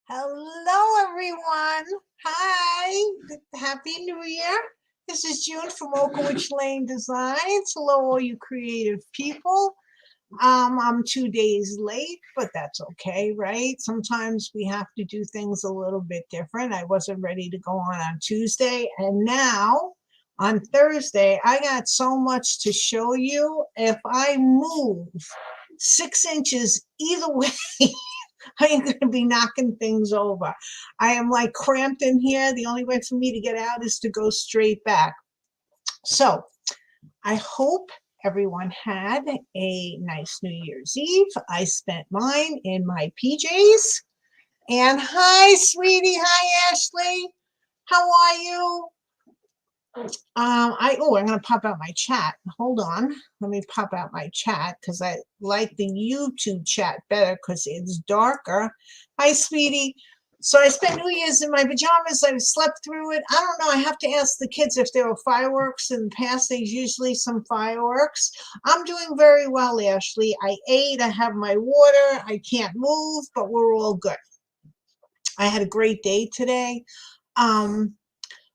Hello, everyone. Hi. Happy New Year. This is June from Oakwood Lane Designs. Hello, all you creative people. I'm 2 days late, but that's okay, right? Sometimes we have to do things a little bit different. I wasn't ready to go on Tuesday, and now on Thursday, I got so much to show you. If I move 6 inches either way, I am going to be knocking things over. I am like cramped in here. The only way for me to get out is to go straight back. So I hope everyone had a nice New Year's Eve. I spent mine in my PJs. And hi, sweetie. Hi, Ashley. How are you? I'm gonna pop out my chat. Hold on. Let me pop out my chat because I like the YouTube chat better because it's darker. Hi, sweetie. So I spent New Year's in my pajamas. I slept through it. I don't know. I have to ask the kids if there were fireworks in the past. There's usually some fireworks. I'm doing very well, Ashley. I ate. I have my water. I can't move, but we're all good. I had a great day today.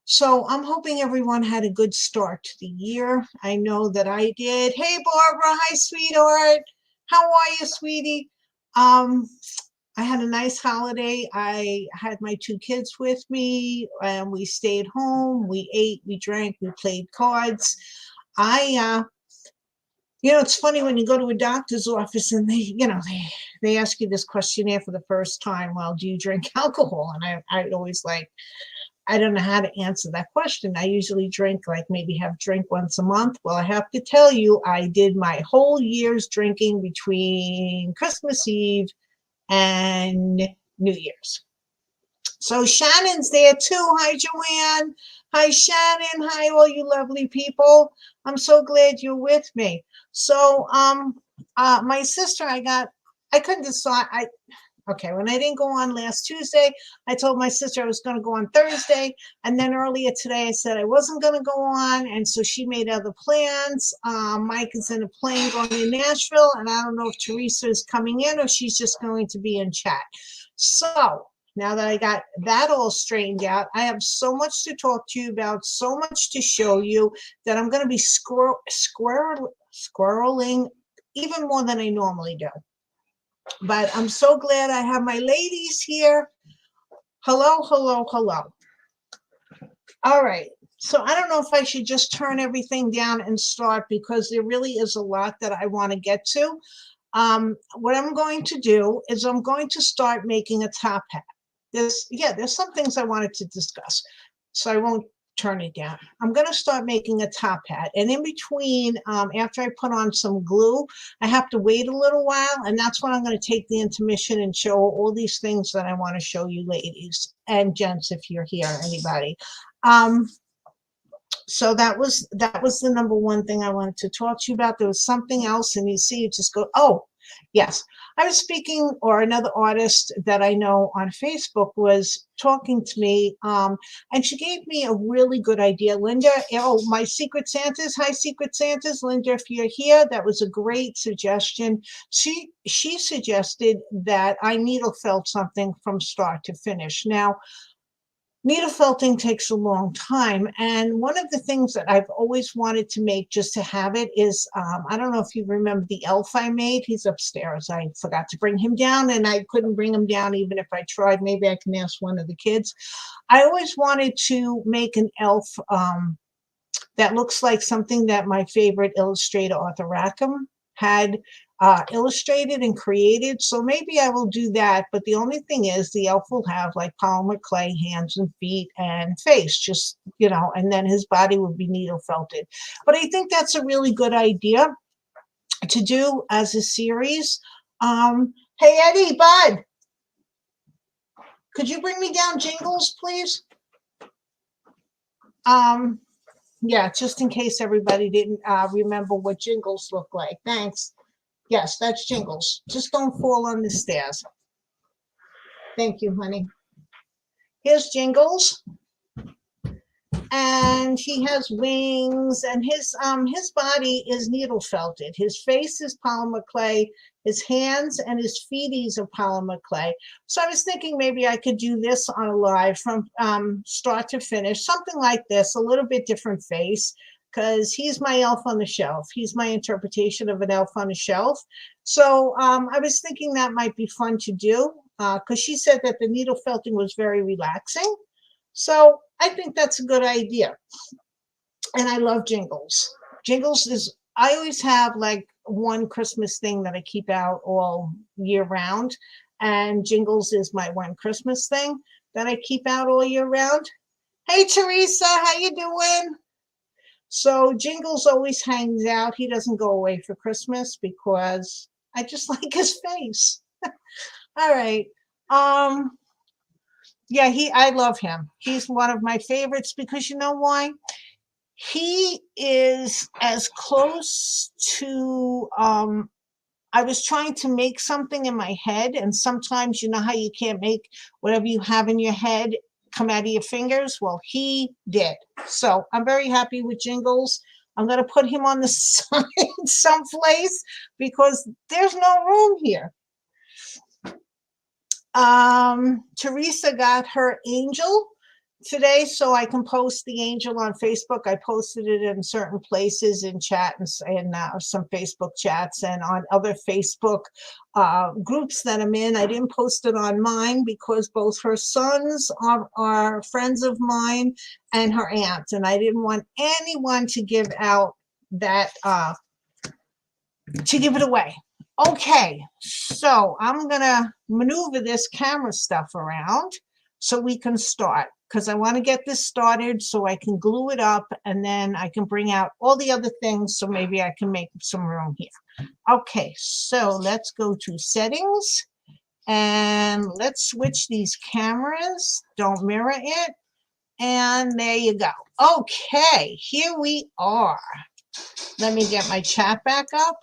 So I'm hoping everyone had a good start to the year. I know that I did. Hey, Barbara. Hi, sweetheart. How are you, sweetie? Um, I had a nice holiday. I had my two kids with me, and we stayed home. We ate, we drank, we played cards. I it's funny when you go to a doctor's office and they ask you this questionnaire for the first time. Well, do you drink alcohol? And I always like, I don't know how to answer that question. I usually drink, like maybe have drink once a month. Well, I have to tell you, I did my whole year's drinking between Christmas Eve and New Year's. So Shannon's there too. Hi, Joanne. Hi, Shannon. Hi, all you lovely people. I'm so glad you're with me. So, my sister, I couldn't decide. Okay, when I didn't go on last Tuesday, I told my sister I was going to go on Thursday. And then earlier today, I said I wasn't going to go on. And so she made other plans. Mike is in a plane going to Nashville. And I don't know if Teresa is coming in or she's just going to be in chat. So now that I got that all straightened out, I have so much to talk to you about, so much to show you that I'm going to be squirreling even more than I normally do. But I'm so glad I have my ladies here. Hello, hello, hello. All right. So I don't know if I should just turn everything down and start because there really is a lot that I want to get to. What I'm going to do is I'm going to start making a top hat. There's some things I wanted to discuss, so I won't turn it down. I'm going to start making a top hat, and in between, after I put on some glue, I have to wait a little while, and that's when I'm going to take the intermission and show all these things that I want to show you, ladies and gents, if you're here, anybody. So that was the number one thing I wanted to talk to you about. There was something else, and you see, you just go, oh, yes. I was speaking, or another artist that I know on Facebook was talking to me, and she gave me a really good idea. Linda, oh, my Secret Santas, hi, Secret Santas. Linda, if you're here, that was a great suggestion. She suggested that I needle felt something from start to finish. Now, needle felting takes a long time. And one of the things that I've always wanted to make just to have it is, I don't know if you remember the elf I made. He's upstairs. I forgot to bring him down and I couldn't bring him down even if I tried. Maybe I can ask one of the kids. I always wanted to make an elf that looks like something that my favorite illustrator, Arthur Rackham, had illustrated and created. So maybe I will do that. But the only thing is the elf will have like polymer clay hands and feet and face, just, and then his body would be needle felted. But I think that's a really good idea to do as a series. Hey, Eddie, bud, could you bring me down Jingles, please? Yeah, just in case everybody didn't remember what Jingles look like. Thanks. Yes, that's Jingles. Just don't fall on the stairs. Thank you, honey. Here's Jingles. And he has wings, and his body is needle felted. His face is polymer clay. His hands and his feeties are polymer clay. So I was thinking maybe I could do this on a live from start to finish, something like this, a little bit different face, because he's my elf on the shelf. He's my interpretation of an elf on the shelf. So I was thinking that might be fun to do, because she said that the needle felting was very relaxing. So I think that's a good idea. And I love Jingles. Jingles is, I always have like one Christmas thing that I keep out all year round. And Jingles is my one Christmas thing that I keep out all year round. Hey, Teresa, how you doing? So Jingles always hangs out. He doesn't go away for Christmas because I just like his face. All right. Yeah, I love him. He's one of my favorites because you know why? He is as close to I was trying to make something in my head, and sometimes you know how you can't make whatever you have in your head come out of your fingers. Well, he did. So I'm very happy with Jingles. I'm going to put him on the side someplace because there's no room here. Teresa got her angel today, so I can post the angel on Facebook. I posted it in certain places in chat and some Facebook chats and on other Facebook groups that I'm in. I didn't post it on mine because both her sons are friends of mine and her aunt, and I didn't want anyone to give out that to give it away. Okay, so I'm gonna maneuver this camera stuff around so we can start, because I want to get this started so I can glue it up and then I can bring out all the other things so maybe I can make some room here. Okay, so let's go to settings and let's switch these cameras. Don't mirror it. And there you go. Okay, here we are. Let me get my chat back up.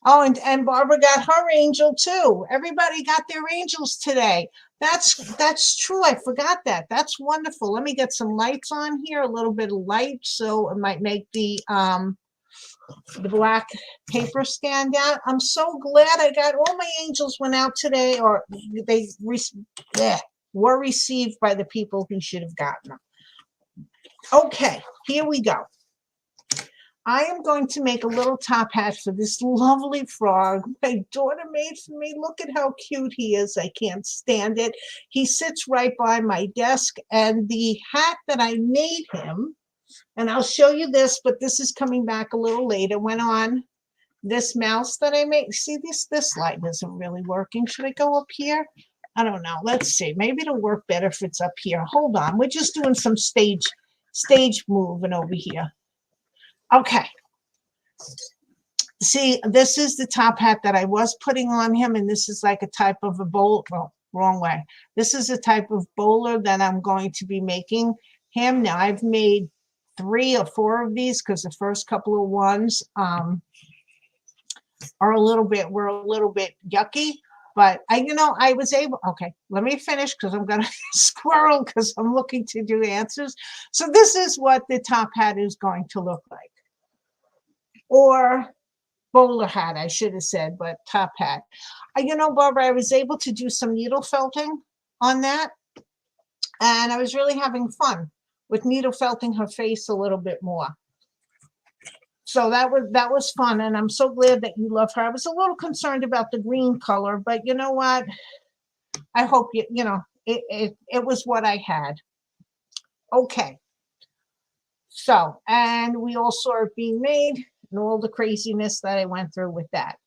Oh, and Barbara got her angel too. Everybody got their angels today. That's true. I forgot that. That's wonderful. Let me get some lights on here, a little bit of light, so it might make the black paper stand out. I'm so glad I got all my angels went out today, or they were received by the people who should have gotten them. Okay, here we go. I am going to make a little top hat for this lovely frog my daughter made for me. Look at how cute he is. I can't stand it. He sits right by my desk, and the hat that I made him, and I'll show you this, but this is coming back a little later, went on this mouse that I made. See, this light isn't really working. Should I go up here? I don't know. Let's see. Maybe it'll work better if it's up here. Hold on. We're just doing some stage moving over here. Okay. See, this is the top hat that I was putting on him, and this is like a type of a bowl. Well, wrong way. This is a type of bowler that I'm going to be making him. Now, I've made 3 or 4 of these because the first couple of ones were a little bit yucky. But I was able, okay, let me finish because I'm going to squirrel because I'm looking to do answers. So this is what the top hat is going to look like. Or bowler hat, I should have said, but top hat. Barbara, I was able to do some needle felting on that. And I was really having fun with needle felting her face a little bit more. So that was fun. And I'm so glad that you love her. I was a little concerned about the green color, but you know what? I hope it was what I had. Okay. So, and we all saw it being made and all the craziness that I went through with that.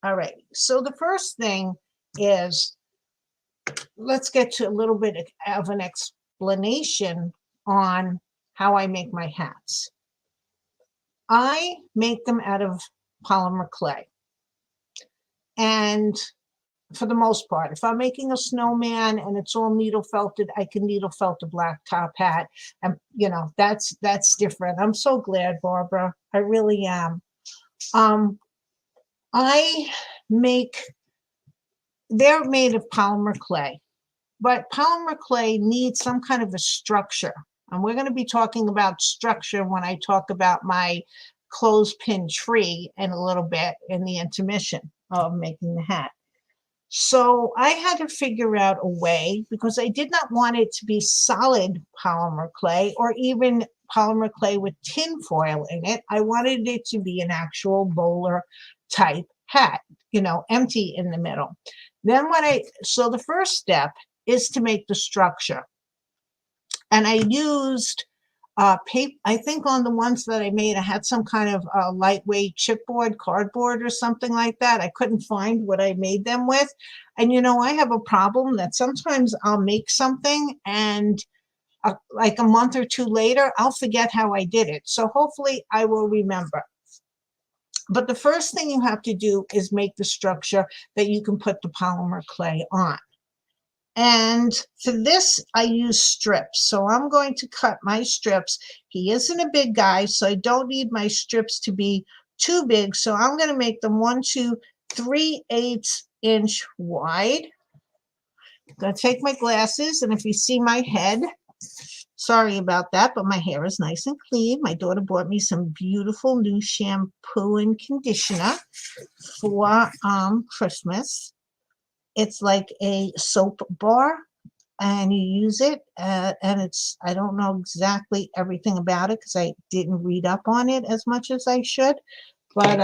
All right. So the first thing is, let's get to a little bit of an explanation on how I make my hats. I make them out of polymer clay. And for the most part, if I'm making a snowman and it's all needle felted, I can needle felt a black top hat. And, that's different. I'm so glad, Barbara. I really am. They're made of polymer clay, but polymer clay needs some kind of a structure. And we're going to be talking about structure when I talk about my clothespin tree in a little bit in the intermission of making the hat. So I had to figure out a way, because I did not want it to be solid polymer clay or even polymer clay with tin foil in it. I wanted it to be an actual bowler type hat, you know, empty in the middle. Then so the first step is to make the structure. And I used paper. I think on the ones that I made, I had some kind of lightweight chipboard, cardboard or something like that. I couldn't find what I made them with. And, you know, I have a problem that sometimes I'll make something and like a month or two later, I'll forget how I did it. So hopefully I will remember. But the first thing you have to do is make the structure that you can put the polymer clay on. And for this, I use strips. So I'm going to cut my strips. He isn't a big guy, so I don't need my strips to be too big. So I'm going to make them 1, 2, 3/8 inch wide. I'm going to take my glasses, and if you see my head, sorry about that, but my hair is nice and clean. My daughter bought me some beautiful new shampoo and conditioner for Christmas. It's like a soap bar, and you use it, and it's, I don't know exactly everything about it because I didn't read up on it as much as I should, but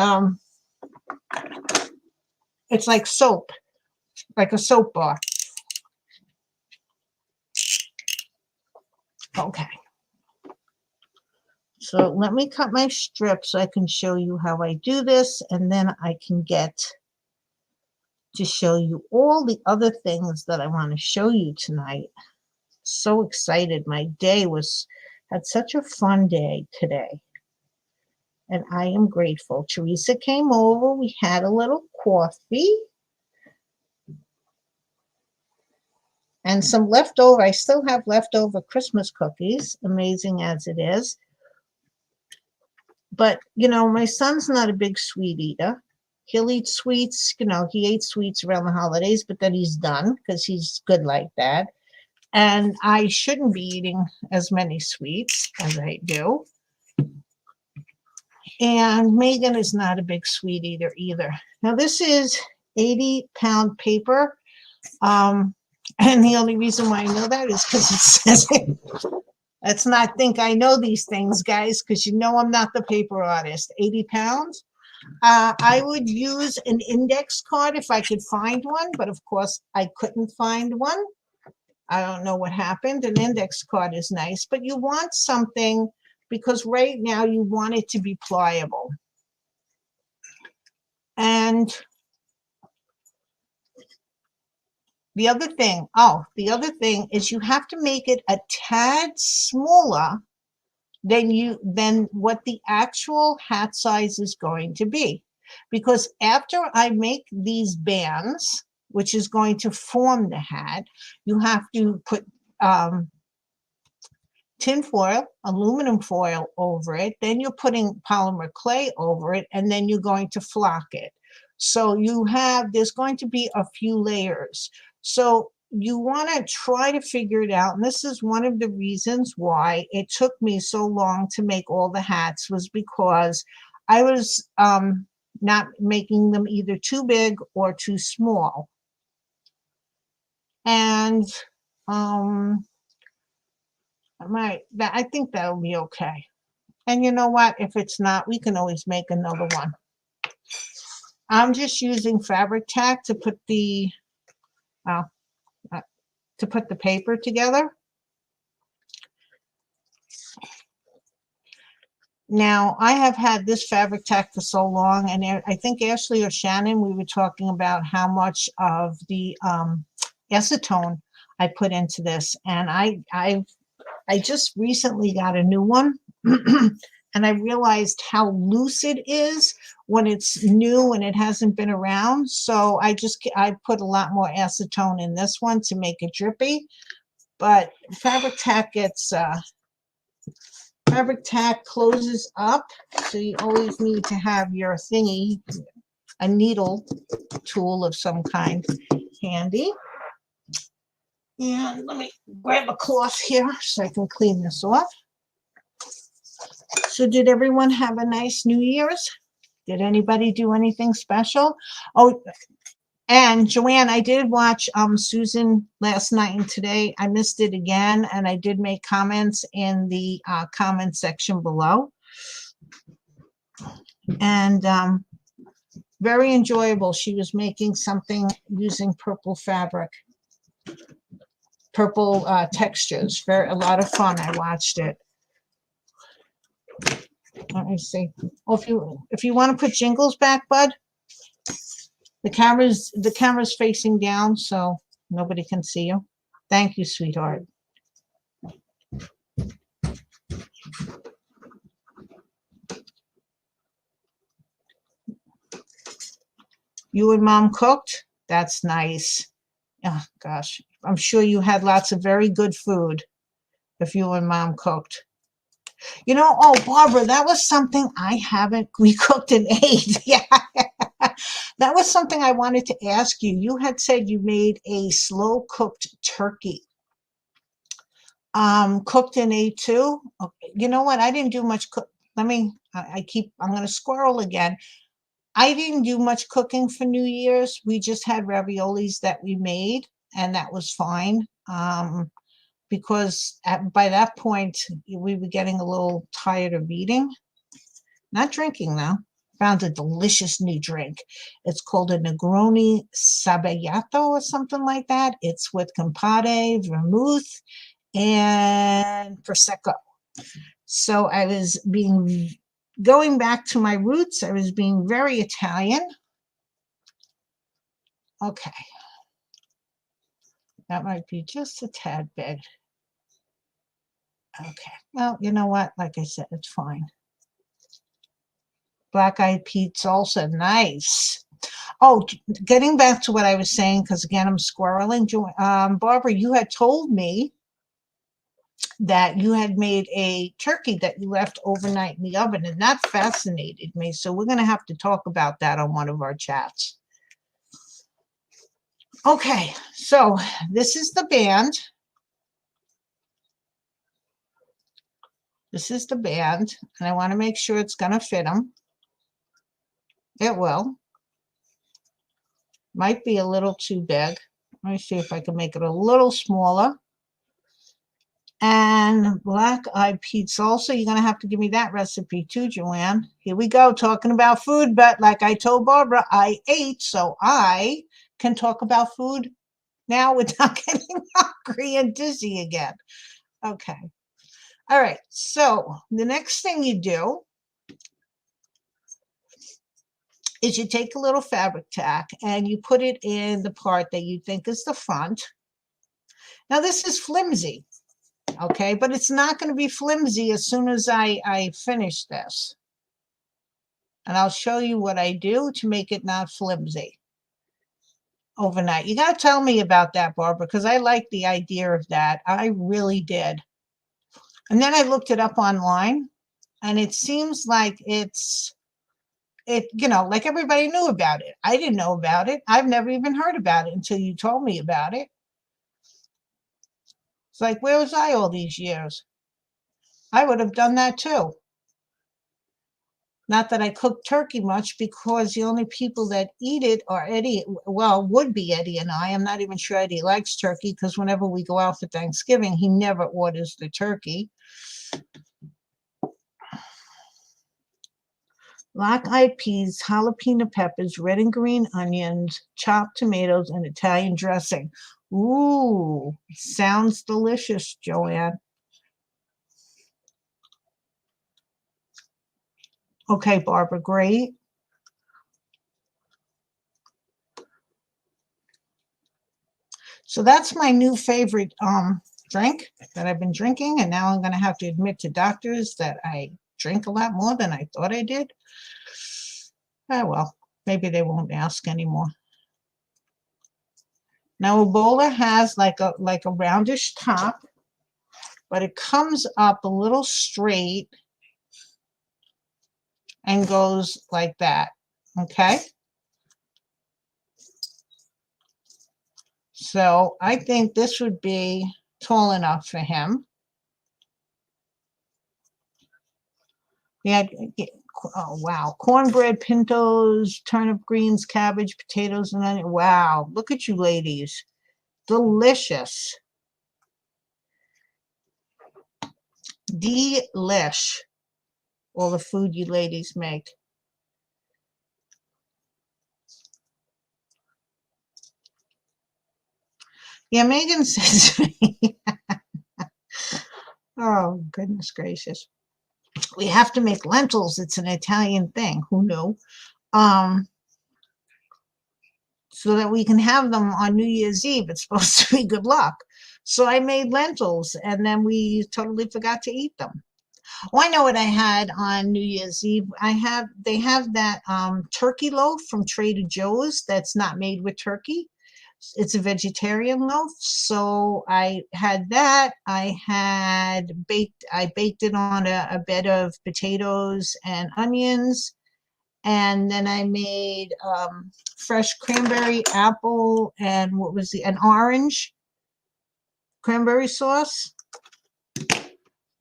it's like soap, like a soap bar. Okay. So let me cut my strips so I can show you how I do this, and then I can get to show you all the other things that I want to show you tonight. So excited. My day had such a fun day today. And I am grateful. Teresa came over. We had a little coffee. And some leftover, I still have leftover Christmas cookies, amazing as it is. But, you know, my son's not a big sweet eater. He'll eat sweets, you know, he ate sweets around the holidays, but then he's done because he's good like that. And I shouldn't be eating as many sweets as I do. And Megan is not a big sweet eater either. Now, this is 80-pound paper. And the only reason why I know that is because it says it. Let's not think I know these things, guys, because you know I'm not the paper artist. 80 pounds. I would use an index card if I could find one, but of course I couldn't find one. I don't know what happened. An index card is nice, but you want something because right now you want it to be pliable. And the other thing is you have to make it a tad smaller than what the actual hat size is going to be. Because after I make these bands, which is going to form the hat, you have to put tin foil, aluminum foil over it, then you're putting polymer clay over it, and then you're going to flock it. So there's going to be a few layers. So you want to try to figure it out. And this is one of the reasons why it took me so long to make all the hats, was because I was not making them either too big or too small. And I think that'll be okay. And you know what? If it's not, we can always make another one. I'm just using fabric tack to put the paper together. Now, I have had this fabric tack for so long, and I think Ashley or Shannon, we were talking about how much of the acetone I put into this, and I just recently got a new one, and I realized how loose it is when it's new and it hasn't been around. So I put a lot more acetone in this one to make it drippy. But fabric tack closes up, so you always need to have your thingy, a needle tool of some kind, handy. And let me grab a cloth here so I can clean this off. So did everyone have a nice New Year's? Did anybody do anything special? Oh, and Joanne, I did watch Susan last night and today. I missed it again, and I did make comments in the comment section below. And very enjoyable. She was making something using purple fabric, purple textures. Very a lot of fun. I watched it. Let me see. Oh, if you want to put Jingles back, Bud, the camera's facing down, so nobody can see you. Thank you, sweetheart. You and Mom cooked? That's nice. Oh, gosh. I'm sure you had lots of very good food if you and Mom cooked. You know, oh, Barbara, that was something I haven't, we cooked and ate. Yeah. That was something I wanted to ask you. You had said you made a slow cooked turkey. Cooked and ate too. Okay. You know what? I didn't do much cook. I'm going to squirrel again. I didn't do much cooking for New Year's. We just had raviolis that we made, and that was fine. Because by that point, we were getting a little tired of eating. Not drinking, though. Found a delicious new drink. It's called a Negroni Sabbayato or something like that. It's with Campari, vermouth, and Prosecco. So I was going back to my roots. I was being very Italian. Okay. That might be just a tad bit. Okay. Well, you know what? Like I said, it's fine. Black-eyed Pete salsa, nice. Oh, getting back to what I was saying, because again, I'm squirreling. Barbara, you had told me that you had made a turkey that you left overnight in the oven, and that fascinated me. So we're going to have to talk about that on one of our chats. Okay, so this is the band. This is the band, and I want to make sure it's going to fit them. It will. Might be a little too big. Let me see if I can make it a little smaller. And black-eyed Pete salsa, you're going to have to give me that recipe too, Joanne. Here we go, talking about food, but like I told Barbara, I ate, so I can talk about food now without getting hungry and dizzy again. Okay. All right, so the next thing you do is you take a little fabric tack and you put it in the part that you think is the front. Now this is flimsy, okay, but it's not going to be flimsy as soon as I finish this. And I'll show you what I do to make it not flimsy overnight. You got to tell me about that, Barbara, because I like the idea of that. I really did. And then I looked it up online, and it seems like like everybody knew about it. I didn't know about it. I've never even heard about it until you told me about it. It's like, where was I all these years? I would have done that too. Not that I cook turkey much, because the only people that eat it are Eddie. Well, would be Eddie and I. I'm not even sure Eddie likes turkey, because whenever we go out for Thanksgiving, he never orders the turkey. Black-eyed peas, jalapeno peppers, red and green onions, chopped tomatoes, and Italian dressing. Ooh, sounds delicious, Joanne. Okay, Barbara, great. So that's my new favorite drink that I've been drinking, and now I'm going to have to admit to doctors that I drink a lot more than I thought I did. Oh, well, maybe they won't ask anymore. Now, a bowler has like a roundish top, but it comes up a little straight and goes like that, okay? So I think this would be tall enough for him. We had, oh wow, cornbread, pintos, turnip greens, cabbage, potatoes, and onion. Wow, look at you ladies. Delicious. Delish. All the food you ladies make. Yeah, Megan says to me, oh, goodness gracious. We have to make lentils. It's an Italian thing. Who knew? So that we can have them on New Year's Eve. It's supposed to be good luck. So I made lentils and then we totally forgot to eat them. Oh, I know what I had on New Year's Eve. They have that turkey loaf from Trader Joe's that's not made with turkey. It's a vegetarian loaf. So I had that. I baked it on a bed of potatoes and onions. And then I made fresh cranberry, apple, and an orange cranberry sauce.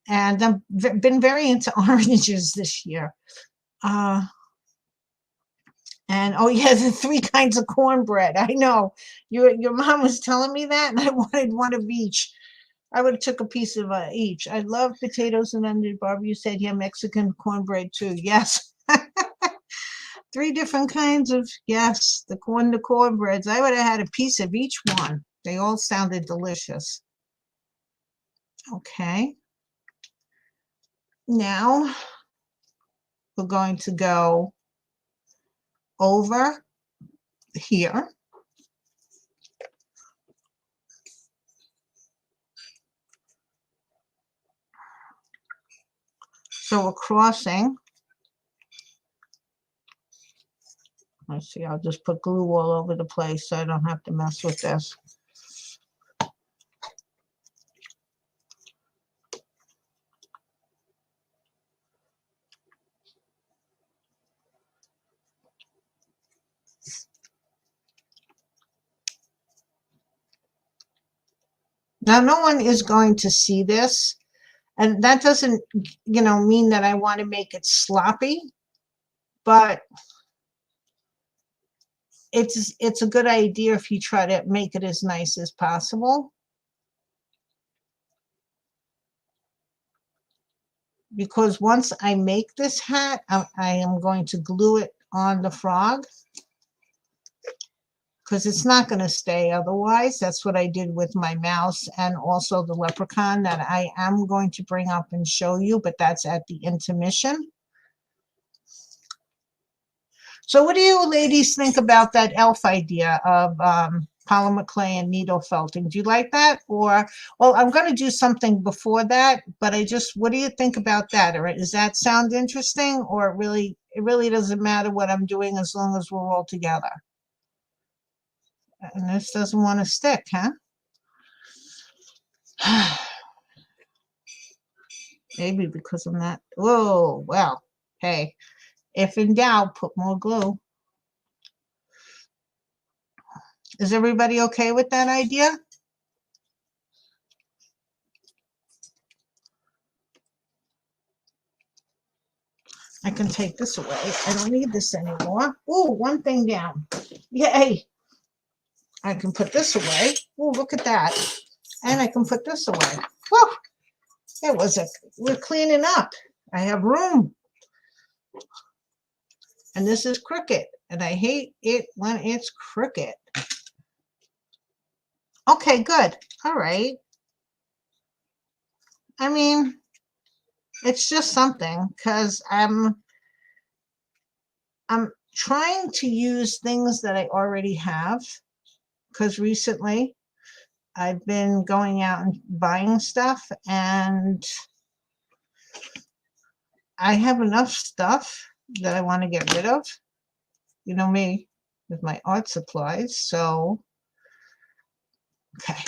And I've been very into oranges this year. And oh yeah, the 3 kinds of cornbread. I know your mom was telling me that, and I wanted one of each. I would have took a piece of each. I love potatoes and onion. Barbara, you said yeah, Mexican cornbread too. Yes. 3 different kinds of, yes, the cornbreads. I would have had a piece of each one. They all sounded delicious. Okay. Now we're going to go over here. So we're crossing. Let's see, I'll just put glue all over the place so I don't have to mess with this. Now, no one is going to see this, and that doesn't, mean that I want to make it sloppy, but it's a good idea if you try to make it as nice as possible. Because once I make this hat, I am going to glue it on the frog because it's not going to stay otherwise. That's what I did with my mouse and also the leprechaun that I am going to bring up and show you, but that's at the intermission. So what do you ladies think about that elf idea of polymer clay and needle felting? Do you like that? Or, well, I'm going to do something before that, but what do you think about that? Or does that sound interesting? Or it really doesn't matter what I'm doing as long as we're all together? And this doesn't want to stick, huh? Maybe because I'm not, whoa, well, hey, if in doubt, put more glue. Is everybody okay with that idea? I can take this away. I don't need this anymore. Oh, one thing down. Yay. I can put this away. Oh, look at that. And I can put this away. Whoa. We're cleaning up. I have room. And this is crooked. And I hate it when it's crooked. Okay, good. All right. I mean, it's just something because I'm trying to use things that I already have because recently I've been going out and buying stuff and I have enough stuff that I want to get rid of. You know me with my art supplies, so okay.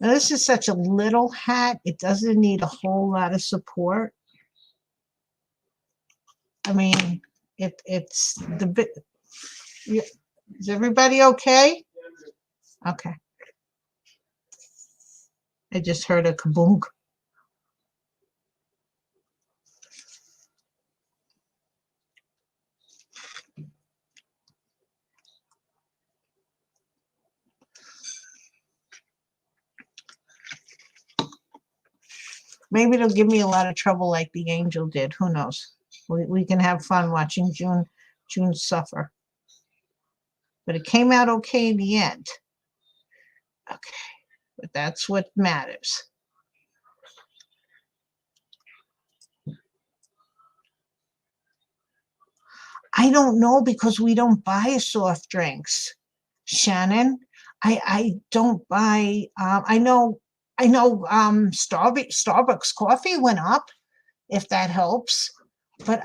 Now this is such a little hat, it doesn't need a whole lot of support. I mean, it's the bit. Is everybody okay? Okay. I just heard a kaboom. Maybe it'll give me a lot of trouble like the angel did. Who knows? We can have fun watching June suffer. But it came out okay in the end. Okay, but that's what matters. I don't know because we don't buy soft drinks, Shannon. I don't buy. I know Starbucks coffee went up, if that helps, but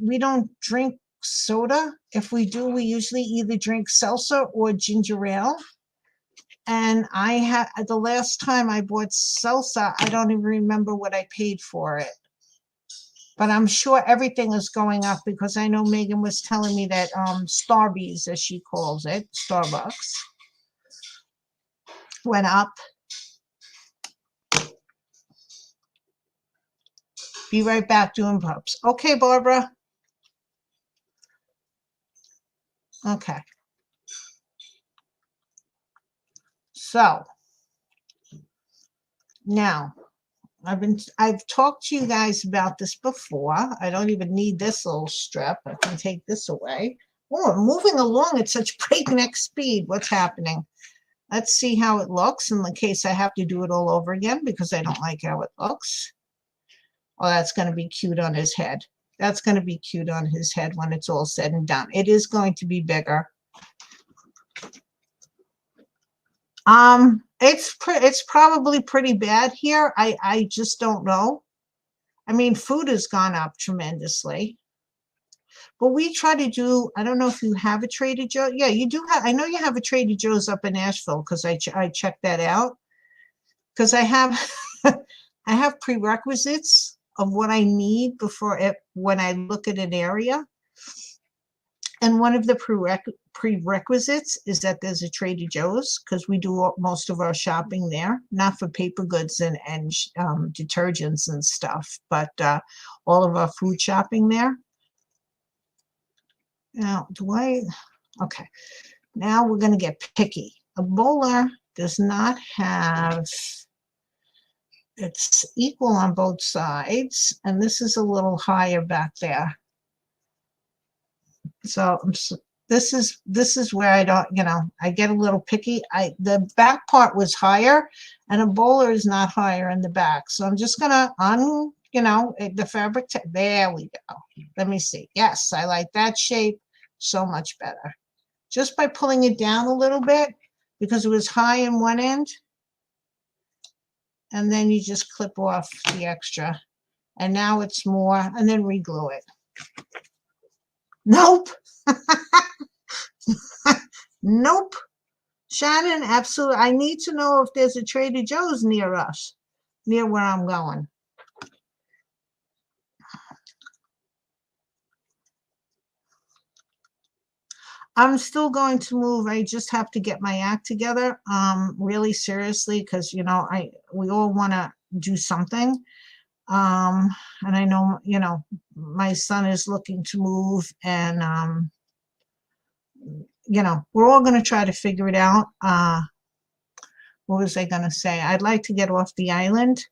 we don't drink soda. If we do, we usually either drink seltzer or ginger ale. And the last time I bought seltzer, I don't even remember what I paid for it. But I'm sure everything is going up because I know Megan was telling me that Starbucks, as she calls it, Starbucks, went up. Be right back doing pups. Okay, Barbara. Okay. So now I've talked to you guys about this before. I don't even need this little strip. I can take this away. Oh, I'm moving along at such breakneck speed. What's happening? Let's see how it looks in the case I have to do it all over again because I don't like how it looks. Oh, that's going to be cute on his head. That's going to be cute on his head when it's all said and done. It is going to be bigger. It's probably pretty bad here. I just don't know. I mean, food has gone up tremendously. But we try to do, I don't know if you have a Trader Joe. Yeah, you do have, I know you have a Trader Joe's up in Asheville because I checked that out. Because I have I have prerequisites of what I need when I look at an area. And one of the prerequisites is that there's a Trader Joe's because we do most of our shopping there, not for paper goods and detergents and stuff, but all of our food shopping there. Now, okay. Now we're going to get picky. A bowler does not have, it's equal on both sides, and this is a little higher back there. So this is where I don't, I get a little picky. The back part was higher, and a bowler is not higher in the back. So I'm just gonna the fabric. There we go. Let me see. Yes, I like that shape so much better. Just by pulling it down a little bit because it was high in one end, and then you just clip off the extra, and now it's more, and then reglue it. Nope. Nope. Shannon, absolutely. I need to know if there's a Trader Joe's near us, near where I'm going. I'm still going to move. I just have to get my act together, really seriously, because we all want to do something. And I know, my son is looking to move, and we're all going to try to figure it out. What was I going to say? I'd like to get off the island.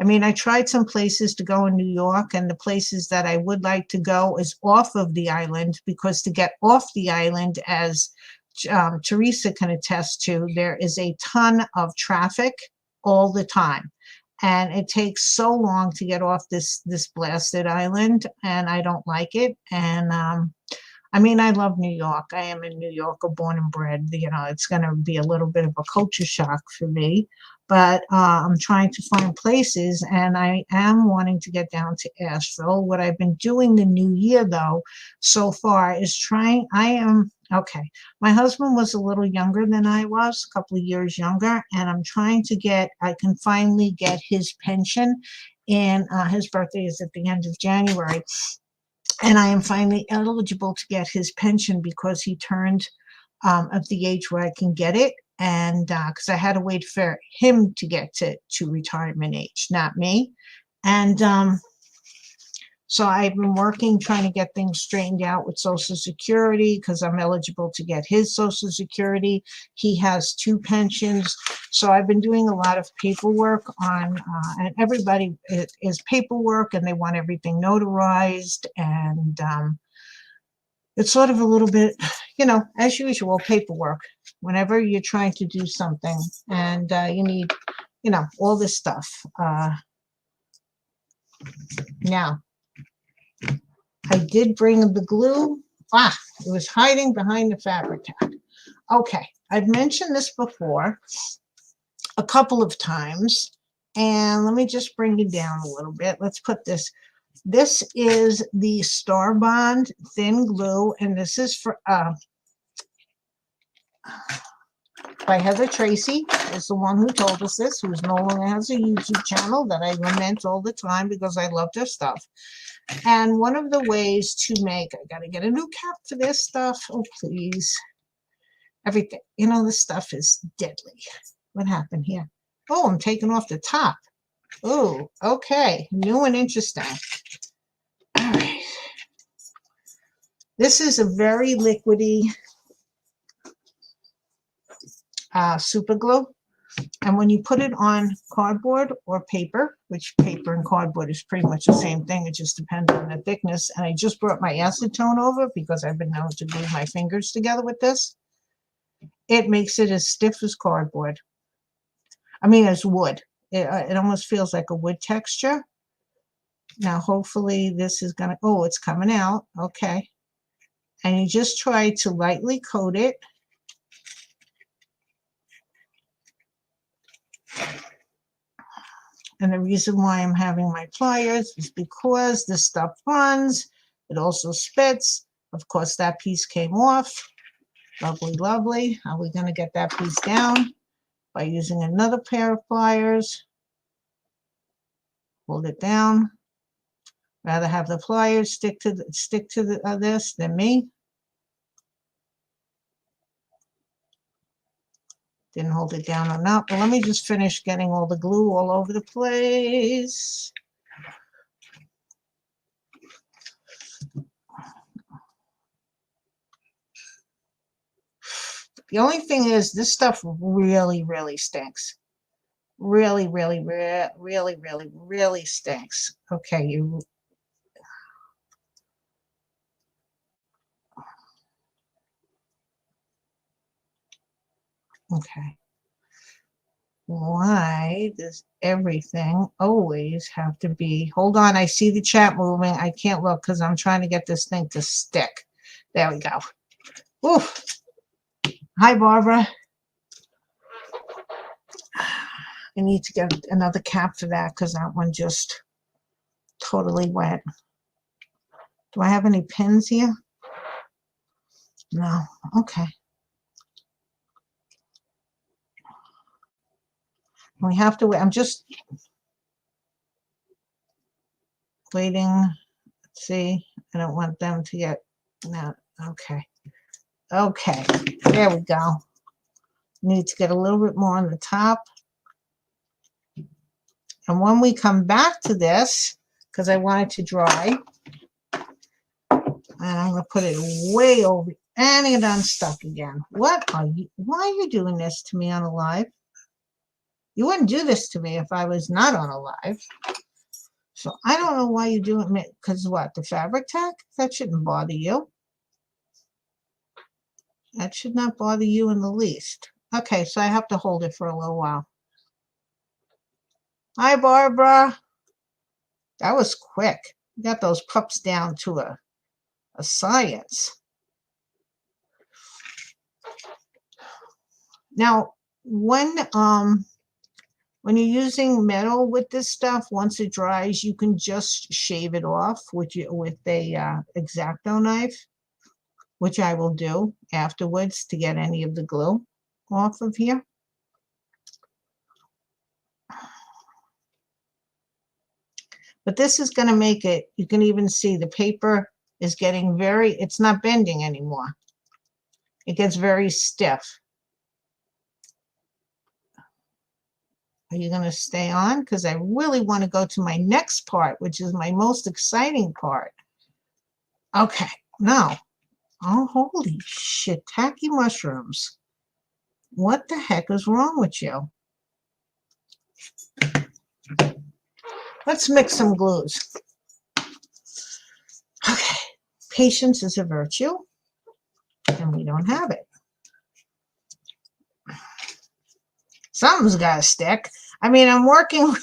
I mean, I tried some places to go in New York, and the places that I would like to go is off of the island, because to get off the island, as Teresa can attest to, there is a ton of traffic all the time. And it takes so long to get off this blasted island, and I don't like it. And I mean, I love New York. I am a New Yorker, born and bred. It's going to be a little bit of a culture shock for me. But I'm trying to find places, and I am wanting to get down to Asheville. What I've been doing the new year, though, so far is okay. My husband was a little younger than I was, a couple of years younger, and I'm trying to I can finally get his pension, and his birthday is at the end of January. And I am finally eligible to get his pension because he turned at the age where I can get it. and because I had to wait for him to get to retirement age, not me. And so I've been working, trying to get things straightened out with Social Security because I'm eligible to get his Social Security. He has 2 pensions. So I've been doing a lot of paperwork on, and everybody is paperwork and they want everything notarized. And it's sort of a little bit, you know, as usual, paperwork. Whenever you're trying to do something and you need, you know, all this stuff. Now, I did bring the glue. It was hiding behind the fabric tack. Okay, I've mentioned this before a couple of times. And let me just bring it down a little bit. Let's put this. This is the Star Bond thin glue, and this is for by Heather Tracy, is the one who told us this, who no longer has a YouTube channel that I lament all the time because I loved her stuff. And one of the ways to make, I got to get a new cap for this stuff. Oh, please. Everything, you know, this stuff is deadly. What happened here? Oh, I'm taking off the top. Oh, okay. New and interesting. All right. This is a very liquidy super glue. And when you put it on cardboard or paper, which paper and cardboard is pretty much the same thing, it just depends on the thickness. And I just brought my acetone over because I've been known to glue my fingers together with this. It makes it as stiff as cardboard. I mean, as wood. It almost feels like a wood texture. Now, hopefully this is going to, oh, it's coming out. Okay. And you just try to lightly coat it. And the reason why I'm having my pliers is because this stuff runs. It also spits. Of course, that piece came off. Lovely, lovely. How are we going to get that piece down? By using another pair of pliers. Hold it down. Rather have the pliers stick to this than me. Didn't hold it down enough. But let me just finish getting all the glue all over the place. The only thing is, this stuff really, really stinks. Really, really, really, really, really stinks. Okay, you. Okay. Why does everything always have to be? Hold on, I see the chat moving. I can't look because I'm trying to get this thing to stick. There we go. Oof. Hi, Barbara. I need to get another cap for that because that one just totally wet. Do I have any pins here? No. Okay. We have to wait. I'm just waiting. Let's see. I don't want them to get that. Okay. Okay. There we go. Need to get a little bit more on the top. And when we come back to this, because I want it to dry, and I'm going to put it way over, and it unstuck again. What are you? Why are you doing this to me on a live? You wouldn't do this to me if I was not on a live. So I don't know why you're doing it. Because what? The fabric tack? That shouldn't bother you. That should not bother you in the least. Okay, so I have to hold it for a little while. Hi, Barbara. That was quick. You got those pups down to a science. Now, when you're using metal with this stuff, once it dries, you can just shave it off with a X-Acto knife, which I will do afterwards to get any of the glue off of here. But this is going to make it, you can even see the paper is getting it's not bending anymore. It gets very stiff. Are you going to stay on? Because I really want to go to my next part, which is my most exciting part. Okay, now, oh, holy shiitake mushrooms. What the heck is wrong with you? Let's mix some glues. Okay, patience is a virtue, and we don't have it. Something's got to stick. I mean, I'm working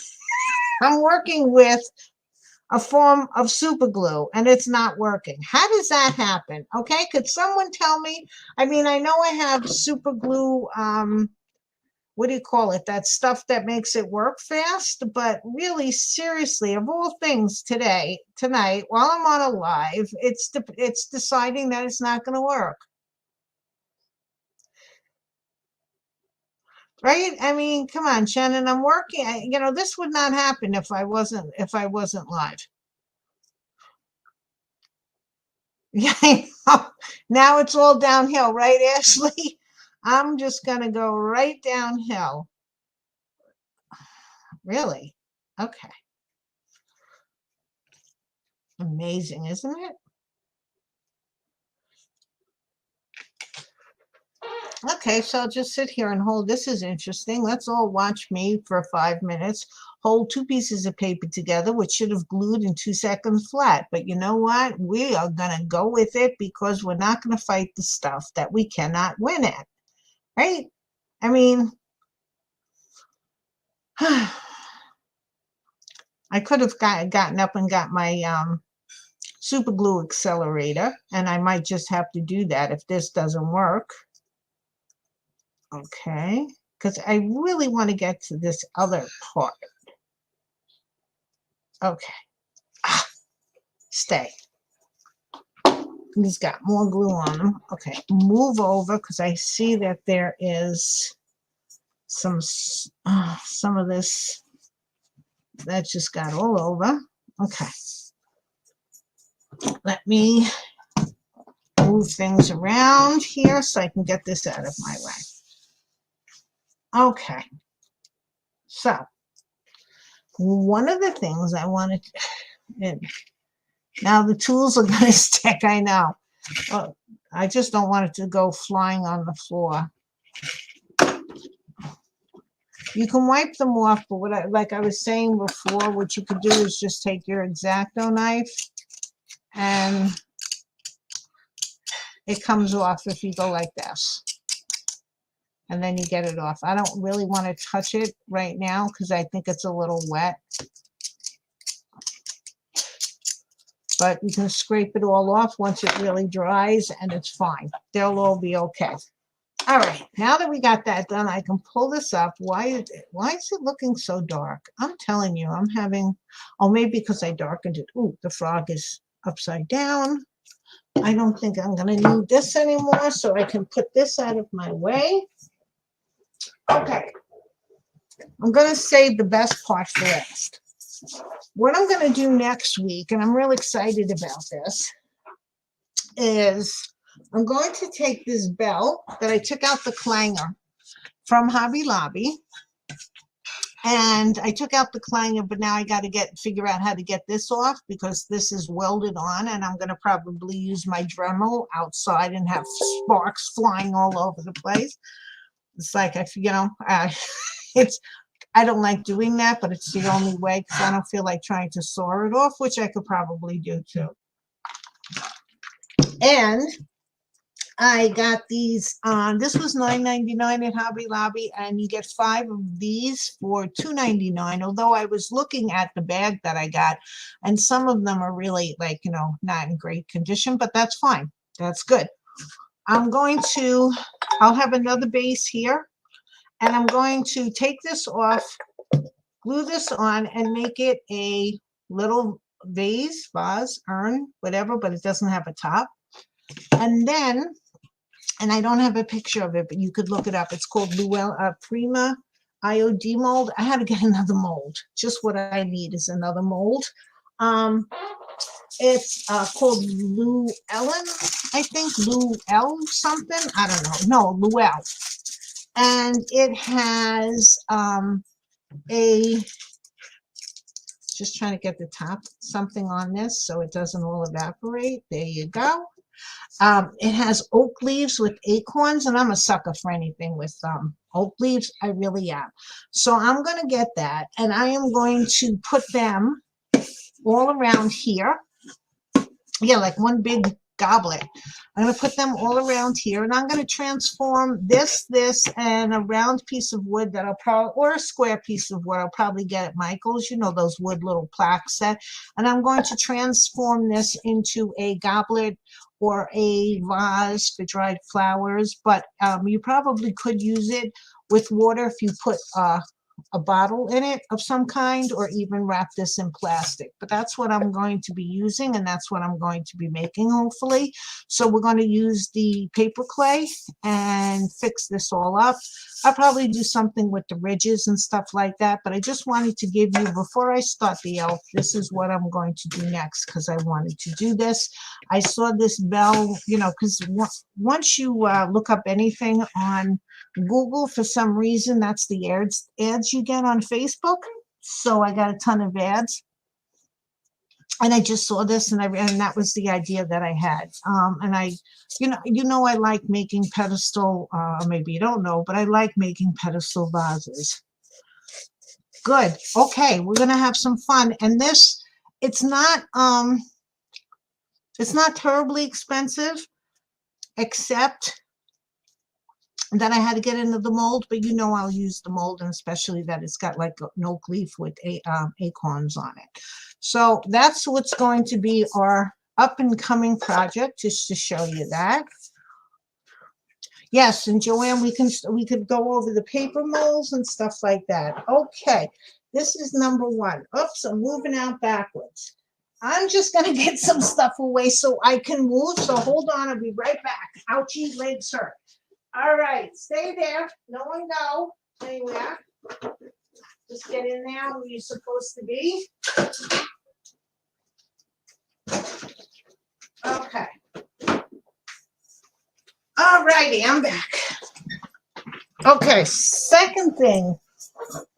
with a form of super glue and it's not working. How does that happen? Okay, could someone tell me? I mean, I know I have super glue, what do you call it? That stuff that makes it work fast, but really, seriously, of all things tonight, while I'm on a live, it's deciding that it's not going to work. Right? I mean, come on, Shannon, I'm working. This would not happen if I wasn't live. Yeah, I know. Now it's all downhill, right, Ashley? I'm just going to go right downhill. Really? Okay. Amazing, isn't it? Okay, so I'll just sit here and hold. This is interesting. Let's all watch me for 5 minutes. Hold 2 pieces of paper together, which should have glued in 2 seconds flat. But you know what? We are going to go with it because we're not going to fight the stuff that we cannot win at. Right? I mean, I could have gotten up and got my super glue accelerator, and I might just have to do that if this doesn't work. Okay, because I really want to get to this other part. Okay. Stay. He's got more glue on them. Okay, move over because I see that there is some of this that just got all over. Okay. Let me move things around here so I can get this out of my way. Okay. So, one of the things I wanted to, and now the tools are going to stick, I know. Oh, I just don't want it to go flying on the floor. You can wipe them off, but like I was saying before, what you could do is just take your X-Acto knife and it comes off if you go like this. And then you get it off. I don't really want to touch it right now because I think it's a little wet. But you can scrape it all off once it really dries and it's fine. They'll all be okay. All right, now that we got that done, I can pull this up. Why is it looking so dark? I'm telling you, I'm having, oh, maybe because I darkened it. Ooh, the frog is upside down. I don't think I'm going to need this anymore, so I can put this out of my way. Okay, I'm going to save the best part for last. What I'm going to do next week, and I'm really excited about this, is I'm going to take this bell that I took out the clanger from Hobby Lobby, and I took out the clanger, but now I got to figure out how to get this off because this is welded on, and I'm going to probably use my Dremel outside and have sparks flying all over the place. It's like, I don't like doing that, but it's the only way because I don't feel like trying to saw it off, which I could probably do too. And I got these, this was $9.99 at Hobby Lobby, and you get 5 of these for $2.99, although I was looking at the bag that I got, and some of them are really, like, not in great condition, but that's fine. That's good. I'll have another base here, and I'm going to take this off, glue this on, and make it a little vase, urn, whatever, but it doesn't have a top. And then, and I don't have a picture of it, but you could look it up. It's called Prima IOD mold. I had to get another mold. Just what I need is another mold. It's called Llewellyn, I think. Llewellyn something. I don't know. No, Llewellyn. And it has a, just trying to get the top something on this so it doesn't all evaporate. There you go. It has oak leaves with acorns, and I'm a sucker for anything with oak leaves. I really am. So I'm going to get that, and I am going to put them all around here. Yeah, like one big goblet. I'm going to put them all around here, and I'm going to transform this, and a round piece of wood that I'll probably, or a square piece of wood I'll probably get at Michael's, you know, those wood little plaque set. And I'm going to transform this into a goblet or a vase for dried flowers. But you probably could use it with water if you put a bottle in it of some kind, or even wrap this in plastic. But that's what I'm going to be using, and that's what I'm going to be making, hopefully. So we're going to use the paper clay and fix this all up. I'll probably do something with the ridges and stuff like that, but I just wanted to give you, before I start the elf, this is what I'm going to do next, because I wanted to do this. I saw this bell, you know, because once you look up anything on Google, for some reason, that's the ads you get on Facebook. So I got a ton of ads, and I just saw this, and that was the idea that I had. And I, I like making pedestal. Maybe you don't know, but I like making pedestal vases. Good. Okay, we're gonna have some fun, and this, it's not terribly expensive, except that I had to get into the mold, but I'll use the mold, and especially that it's got like an oak leaf with acorns on it. So that's what's going to be our up and coming project, just to show you that. Yes, and Joanne, we could go over the paper molds and stuff like that. Okay, this is number one. Oops, I'm moving out backwards. I'm just going to get some stuff away so I can move. So hold on, I'll be right back. Ouchie, legs hurt. All right, stay there. No one go anywhere. Just get in there where you're supposed to be. Okay. All righty, I'm back. Okay, second thing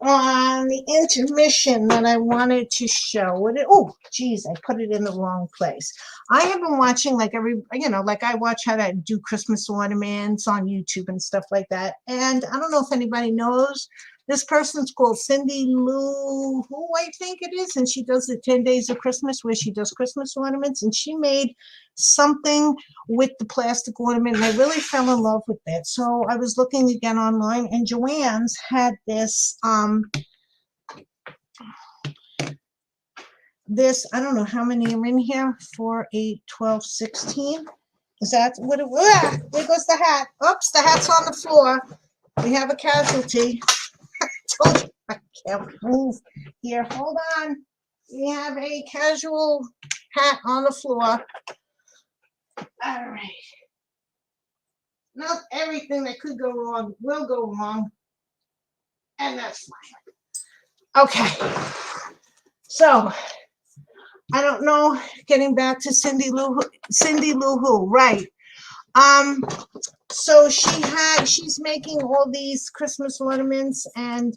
on the intermission that I wanted to show. Oh, geez, I put it in the wrong place. I have been watching like I watch how to do Christmas ornaments on YouTube and stuff like that. And I don't know if anybody knows, this person's called Cindy Lou Who, I think it is, and she does the 10 Days of Christmas, where she does Christmas ornaments, and she made something with the plastic ornament, and I really fell in love with it. So I was looking again online, and Joann's had this I don't know how many are in here, 4, 8, 12, 16. Is that what it was? There goes the hat. Oops, the hat's on the floor. We have a casualty. Told you I can't move here. Hold on. We have a casual hat on the floor. All right. Not everything that could go wrong will go wrong. And that's fine. Okay. So, I don't know, getting back to Cindy Lou Who, right. So she's making all these Christmas ornaments, and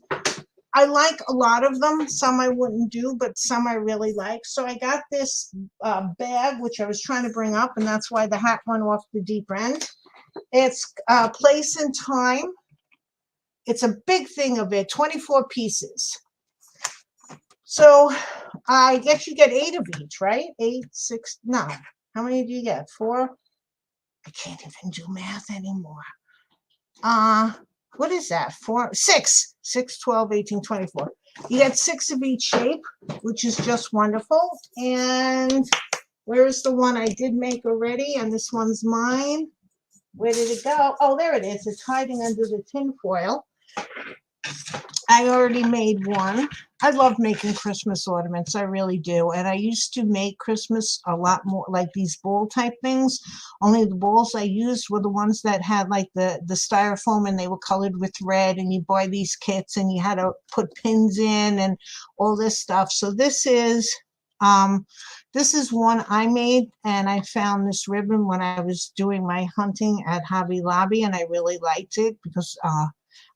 I like a lot of them. Some I wouldn't do, but some I really like. So I got this bag, which I was trying to bring up, and that's why the hat went off the deep end. It's Place and Time. It's a big thing of it, 24 pieces. So I guess you get 8 of each, right? 8, 6, no. How many do you get? 4? I can't even do math anymore. What is that? 4, 6, 6, 12, 18, 24. You get 6 of each shape, which is just wonderful. And where's the one I did make already? And this one's mine. Where did it go? Oh, there it is. It's hiding under the tin foil. I already made one. I love making Christmas ornaments. I really do. And I used to make Christmas a lot more like these ball type things. Only the balls I used were the ones that had like the styrofoam, and they were colored with red, and you buy these kits and you had to put pins in and all this stuff. So this is one I made, and I found this ribbon when I was doing my hunting at Hobby Lobby, and I really liked it because I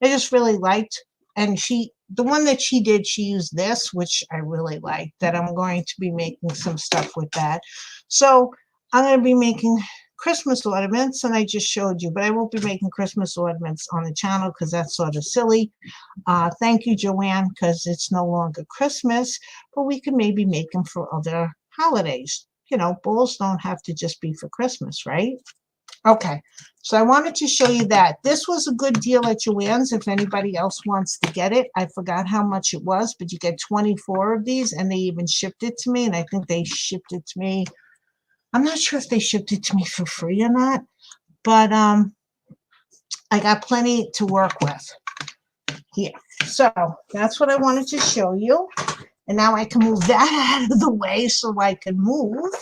just really liked and the one that she did, she used this, which I really like, that I'm going to be making some stuff with that. So I'm going to be making Christmas ornaments, and I just showed you, but I won't be making Christmas ornaments on the channel because that's sort of silly. Thank you, Joanne, because it's no longer Christmas, but we can maybe make them for other holidays. You know, bowls don't have to just be for Christmas, right? Okay, so I wanted to show you that. This was a good deal at Joann's if anybody else wants to get it. I forgot how much it was, but you get 24 of these, and they even shipped it to me, and I think they shipped it to me. I'm not sure if they shipped it to me for free or not, but I got plenty to work with here. So that's what I wanted to show you. And now I can move that out of the way so I can move.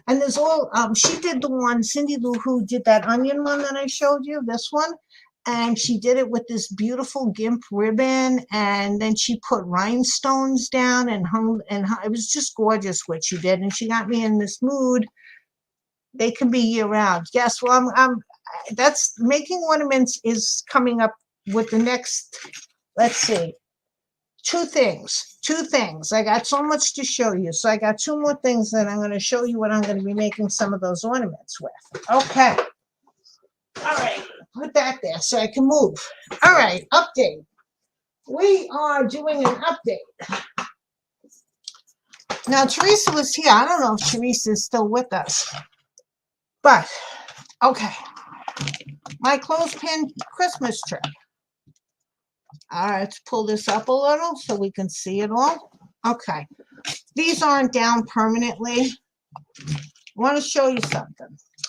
And there's all, she did the one, Cindy Lou, who did that onion one that I showed you, this one. And she did it with this beautiful gimp ribbon. And then she put rhinestones down and hung, and it was just gorgeous what she did. And she got me in this mood. They can be year round. Yes, well, that's making ornaments is coming up with the next, let's see, two things. I got so much to show you. So I got two more things that I'm going to show you what I'm going to be making some of those ornaments with. Okay. All right. Put that there so I can move. All right. Update. We are doing an update. Now, Teresa was here. I don't know if Teresa is still with us. But, okay. My clothespin Christmas tree. All right, let's pull this up a little so we can see it all. Okay, these aren't down permanently. I want to show you something.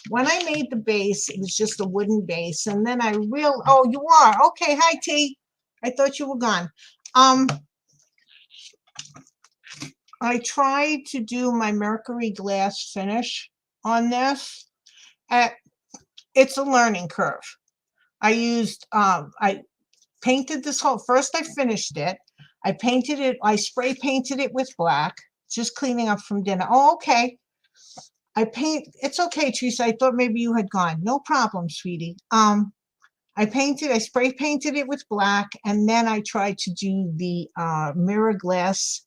When I made the base, it was just a wooden base, and then oh, you are. Okay, hi, T. I thought you were gone. I tried to do my mercury glass finish on this. It's a learning curve. I used, I painted this whole, first I finished it. I painted it, I spray painted it with black, just cleaning up from dinner. Oh, okay. It's okay, Teresa. I thought maybe you had gone. No problem, sweetie. I spray painted it with black, and then I tried to do the mirror glass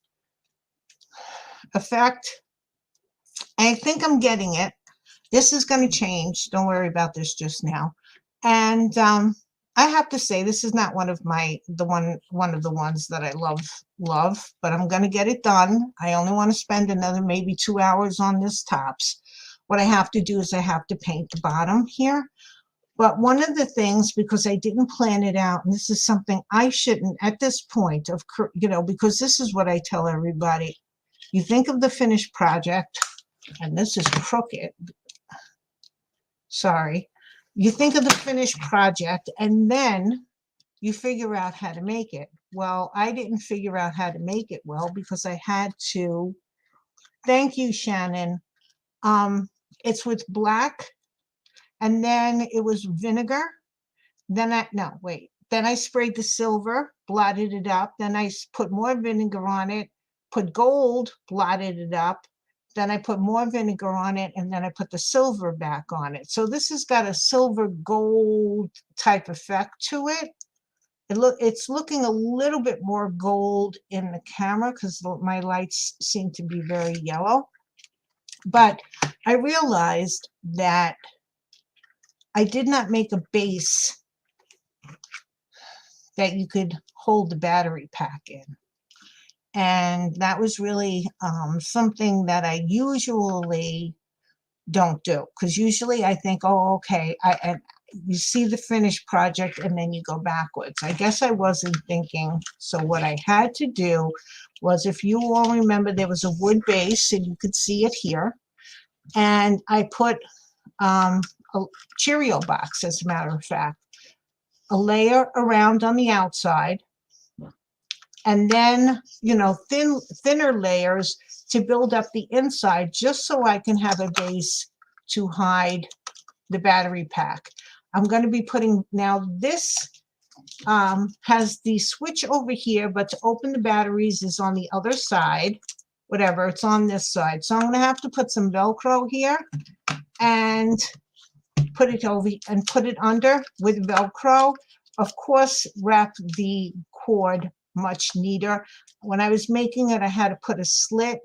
effect. I think I'm getting it. This is going to change. Don't worry about this just now. And I have to say, this is not one of the ones that I love, but I'm going to get it done. I only want to spend another maybe 2 hours on this tops. What I have to do is I have to paint the bottom here. But one of the things, because I didn't plan it out, and this is something I shouldn't at this point of, because this is what I tell everybody. You think of the finished project, and this is crooked. Sorry. You think of the finished project, and then you figure out how to make it. Well, I didn't figure out how to make it well because I had to. Thank you, Shannon. It's with black, and then it was vinegar. Then I sprayed the silver, blotted it up. Then I put more vinegar on it, put gold, blotted it up. Then I put more vinegar on it, and then I put the silver back on it. So this has got a silver gold type effect to it. It's looking a little bit more gold in the camera because my lights seem to be very yellow. But I realized that I did not make a base that you could hold the battery pack in. And that was really something that I usually don't do, because usually I think, oh, okay, and you see the finished project and then you go backwards. I guess I wasn't thinking. So what I had to do was, if you all remember, there was a wood base, and you could see it here. And I put a Cheerio box, as a matter of fact, a layer around on the outside, and then, thinner layers to build up the inside, just so I can have a base to hide the battery pack. I'm going to be putting, now this has the switch over here, but to open the batteries is on the other side. Whatever, it's on this side. So I'm going to have to put some Velcro here and put it over and put it under with Velcro. Of course, wrap the cord much neater. When I was making it, I had to put a slit,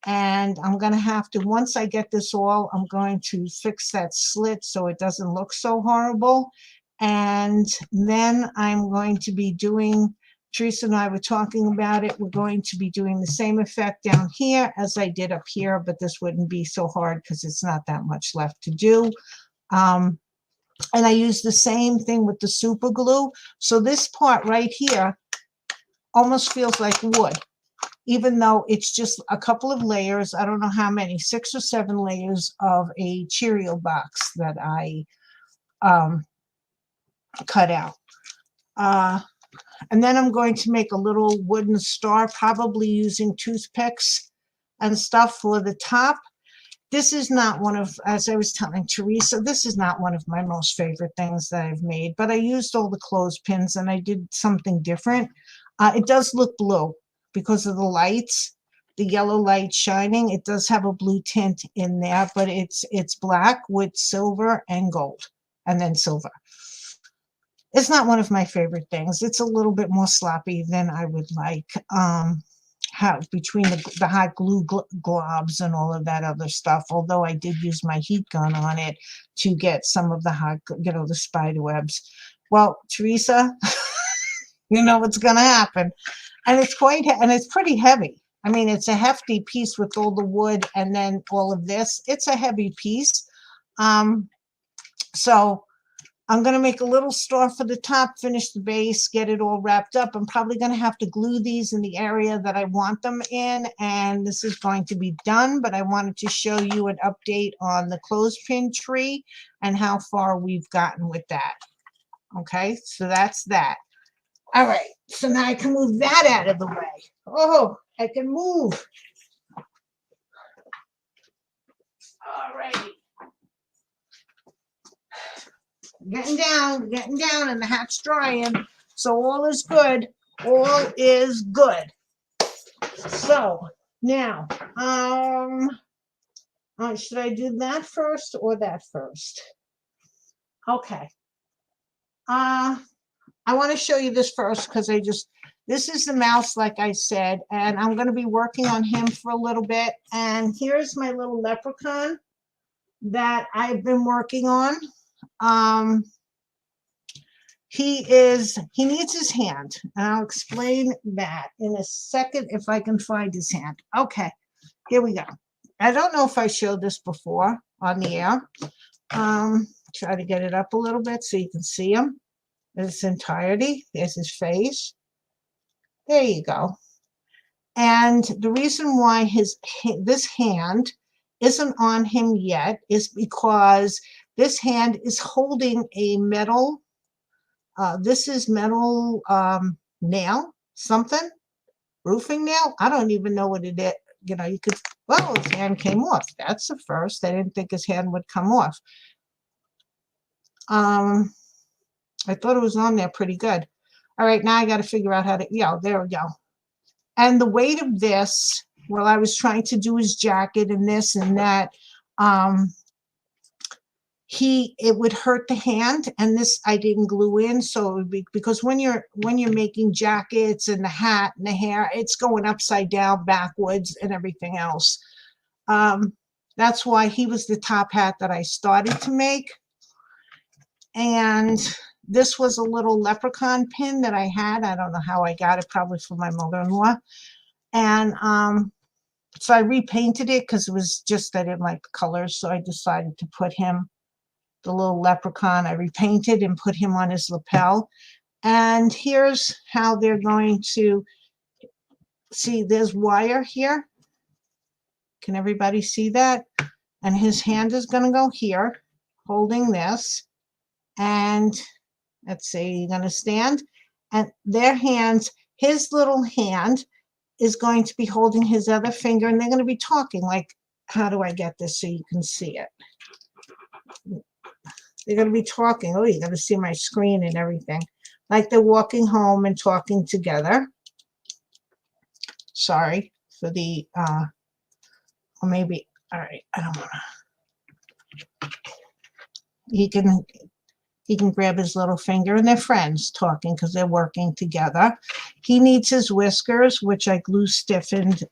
and I'm going to have to, once I get this all, I'm going to fix that slit so it doesn't look so horrible. And then I'm going to be doing, Teresa and I were talking about it, we're going to be doing the same effect down here as I did up here, but this wouldn't be so hard because it's not that much left to do. And I use the same thing with the super glue. So this part right here almost feels like wood, even though it's just a couple of layers. I don't know how many, 6 or 7 layers of a Cheerio box that I cut out. And then I'm going to make a little wooden star, probably using toothpicks and stuff for the top. This is not one of, as I was telling Teresa, this is not one of my most favorite things that I've made, but I used all the clothespins and I did something different. It does look blue because of the lights, the yellow light shining. It does have a blue tint in there, but it's black with silver and gold, and then silver. It's not one of my favorite things. It's a little bit more sloppy than I would like. Have between the hot glue globs and all of that other stuff, although I did use my heat gun on it to get some of the hot, the spider webs. Well, Teresa, you know what's going to happen. And it's and it's pretty heavy. I mean, it's a hefty piece with all the wood and then all of this. It's a heavy piece. So I'm going to make a little star for the top, finish the base, get it all wrapped up. I'm probably going to have to glue these in the area that I want them in, and this is going to be done, but I wanted to show you an update on the clothespin tree and how far we've gotten with that. Okay, so that's that. All right, so now I can move that out of the way. Oh, I can move. All right. Getting down, and the hat's drying. So all is good. All is good. So now, should I do that first or that first? Okay. I want to show you this first because this is the mouse, like I said, and I'm going to be working on him for a little bit. And here's my little leprechaun that I've been working on. He needs his hand, and I'll explain that in a second if I can find his hand. Okay, here we go. I don't know if I showed this before on the air. Try to get it up a little bit so you can see him in its entirety. There's his face. There you go. And the reason why this hand isn't on him yet is because this hand is holding a metal, this is metal nail, something, roofing nail. I don't even know what it is. You know, you could, well, his hand came off. That's the first. I didn't think his hand would come off. I thought it was on there pretty good. All right, now I got to figure out how to, yeah, there we go. And the weight of this, while I was trying to do his jacket and this and that, it would hurt the hand, and this I didn't glue in, so it would be, because when you're making jackets and the hat and the hair, it's going upside down, backwards, and everything else. That's why he was the top hat that I started to make. And this was a little leprechaun pin that I had. I don't know how I got it, probably from my mother-in-law. And so I repainted it because it was just, I didn't like the colors, so I decided to put him, the little leprechaun, I repainted and put him on his lapel. And here's how they're going to, see, there's wire here. Can everybody see that? And his hand is going to go here, holding this. And let's see, you're going to stand. And their hands, his little hand is going to be holding his other finger, and they're going to be talking like, how do I get this so you can see it? They're going to be talking. Oh, you're going to see my screen and everything. Like they're walking home and talking together. Sorry for the, or maybe, all right, I don't want to. He can, He can grab his little finger, and they're friends talking because they're working together. He needs his whiskers, which I glue stiffened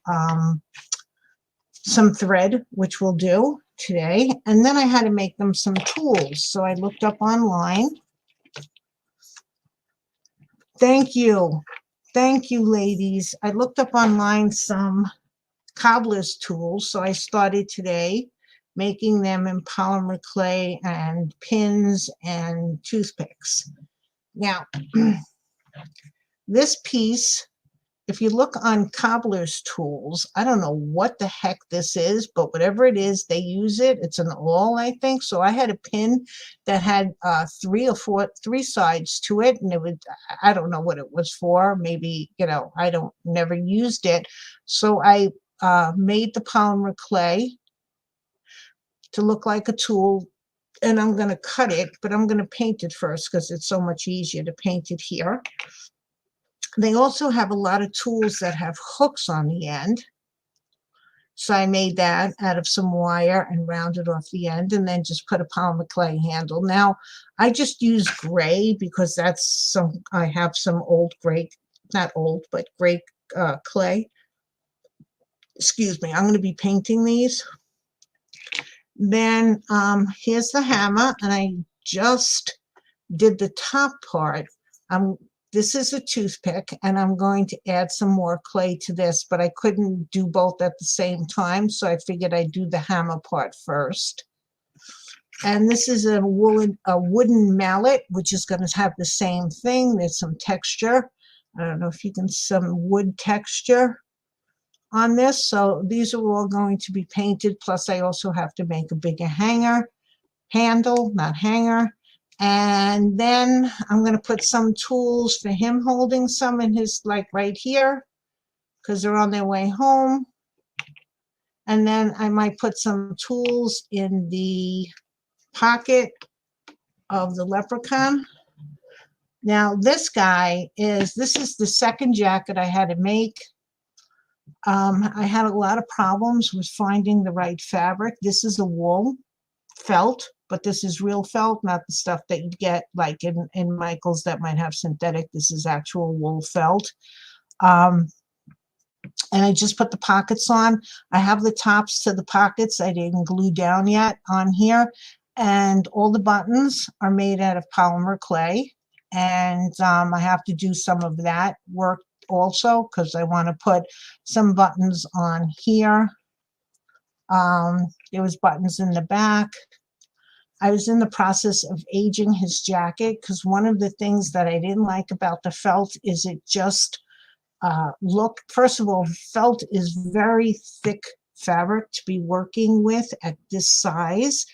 some thread, which we'll do today. And then I had to make them some tools. So I looked up online. Thank you. Thank you, ladies. I looked up online some cobbler's tools. So I started today making them in polymer clay and pins and toothpicks. Now, this piece, if you look on cobbler's tools, I don't know what the heck this is, but whatever it is, they use it. It's an awl, I think. So I had a pin that had three sides to it, and it would, I don't know what it was for. Maybe, I never used it. So I made the polymer clay to look like a tool, and I'm going to cut it, but I'm going to paint it first because it's so much easier to paint it here. They also have a lot of tools that have hooks on the end. So I made that out of some wire and rounded off the end, and then just put a polymer clay handle. Now, I just use gray because I have some old gray, not old, but gray clay. Excuse me, I'm going to be painting these. Then here's the hammer, and I just did the top part. This is a toothpick, and I'm going to add some more clay to this, but I couldn't do both at the same time, so I figured I'd do the hammer part first. And this is a wooden mallet, which is going to have the same thing. There's some texture. I don't know if you can see some wood texture on this. So these are all going to be painted. Plus, I also have to make a bigger handle, not hanger. And then I'm going to put some tools for him, holding some in his, like right here, because they're on their way home. And then I might put some tools in the pocket of the leprechaun. Now this is the second jacket I had to make. I had a lot of problems with finding the right fabric. This is a wool felt, but this is real felt, not the stuff that you get like in Michael's that might have synthetic. This is actual wool felt. And I just put the pockets on. I have the tops to the pockets. I didn't glue down yet on here. And all the buttons are made out of polymer clay. And I have to do some of that work also because I want to put some buttons on here. There was buttons in the back. I was in the process of aging his jacket because one of the things that I didn't like about the felt is it just first of all, felt is very thick fabric to be working with at this size.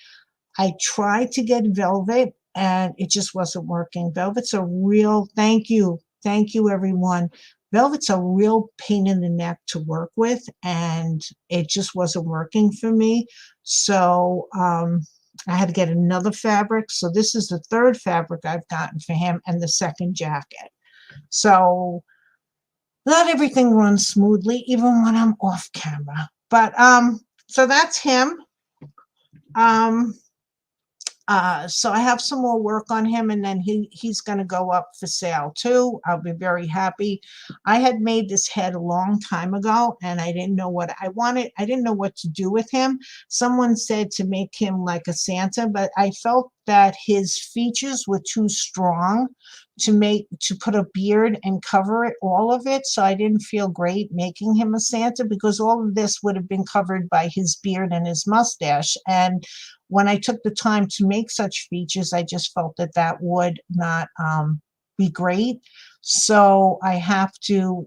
I tried to get velvet and it just wasn't working. Velvet's a real, thank you everyone. Velvet's a real pain in the neck to work with, and it just wasn't working for me. So I had to get another fabric. So this is the third fabric I've gotten for him and the second jacket. So not everything runs smoothly, even when I'm off camera. But so that's him. So I have some more work on him, and then he's going to go up for sale too. I'll be very happy. I had made this head a long time ago, and I didn't know what I wanted. I didn't know what to do with him. Someone said to make him like a Santa, but I felt that his features were too strong to put a beard and cover it, all of it. So I didn't feel great making him a Santa because all of this would have been covered by his beard and his mustache. And when I took the time to make such features, I just felt that that would not be great. So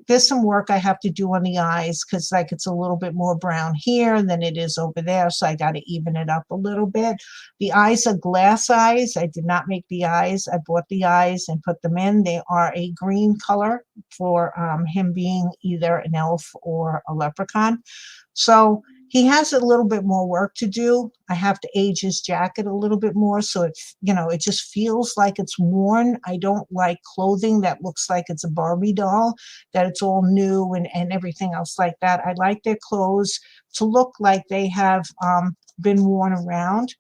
there's some work I have to do on the eyes because like it's a little bit more brown here than it is over there. So I got to even it up a little bit. The eyes are glass eyes. I did not make the eyes. I bought the eyes and put them in. They are a green color for him being either an elf or a leprechaun. So he has a little bit more work to do. I have to age his jacket a little bit more so it just feels like it's worn. I don't like clothing that looks like it's a Barbie doll, that it's all new and everything else like that. I like their clothes to look like they have been worn around.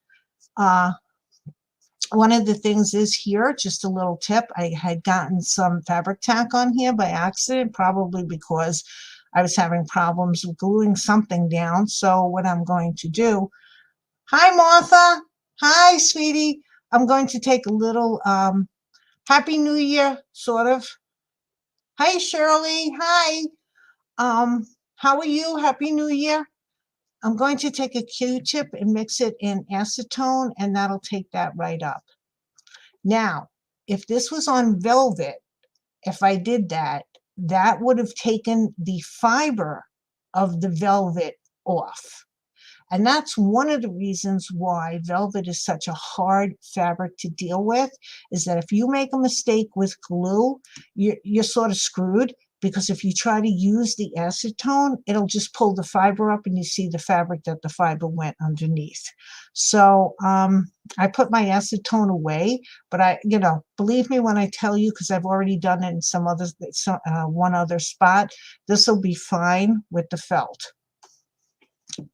One of the things is here, just a little tip, I had gotten some fabric tack on here by accident, probably because I was having problems with gluing something down. So what I'm going to do, hi Martha, hi sweetie, I'm going to take a little Happy New Year, sort of. Hi Shirley, hi. How are you? Happy New Year. I'm going to take a Q-tip and mix it in acetone, and that'll take that right up. Now, if this was on velvet, if I did that, that would have taken the fiber of the velvet off. And that's one of the reasons why velvet is such a hard fabric to deal with, is that if you make a mistake with glue, you're sort of screwed, because if you try to use the acetone, it'll just pull the fiber up and you see the fabric that the fiber went underneath. So I put my acetone away, but believe me when I tell you, because I've already done it in some other, one other spot, this will be fine with the felt.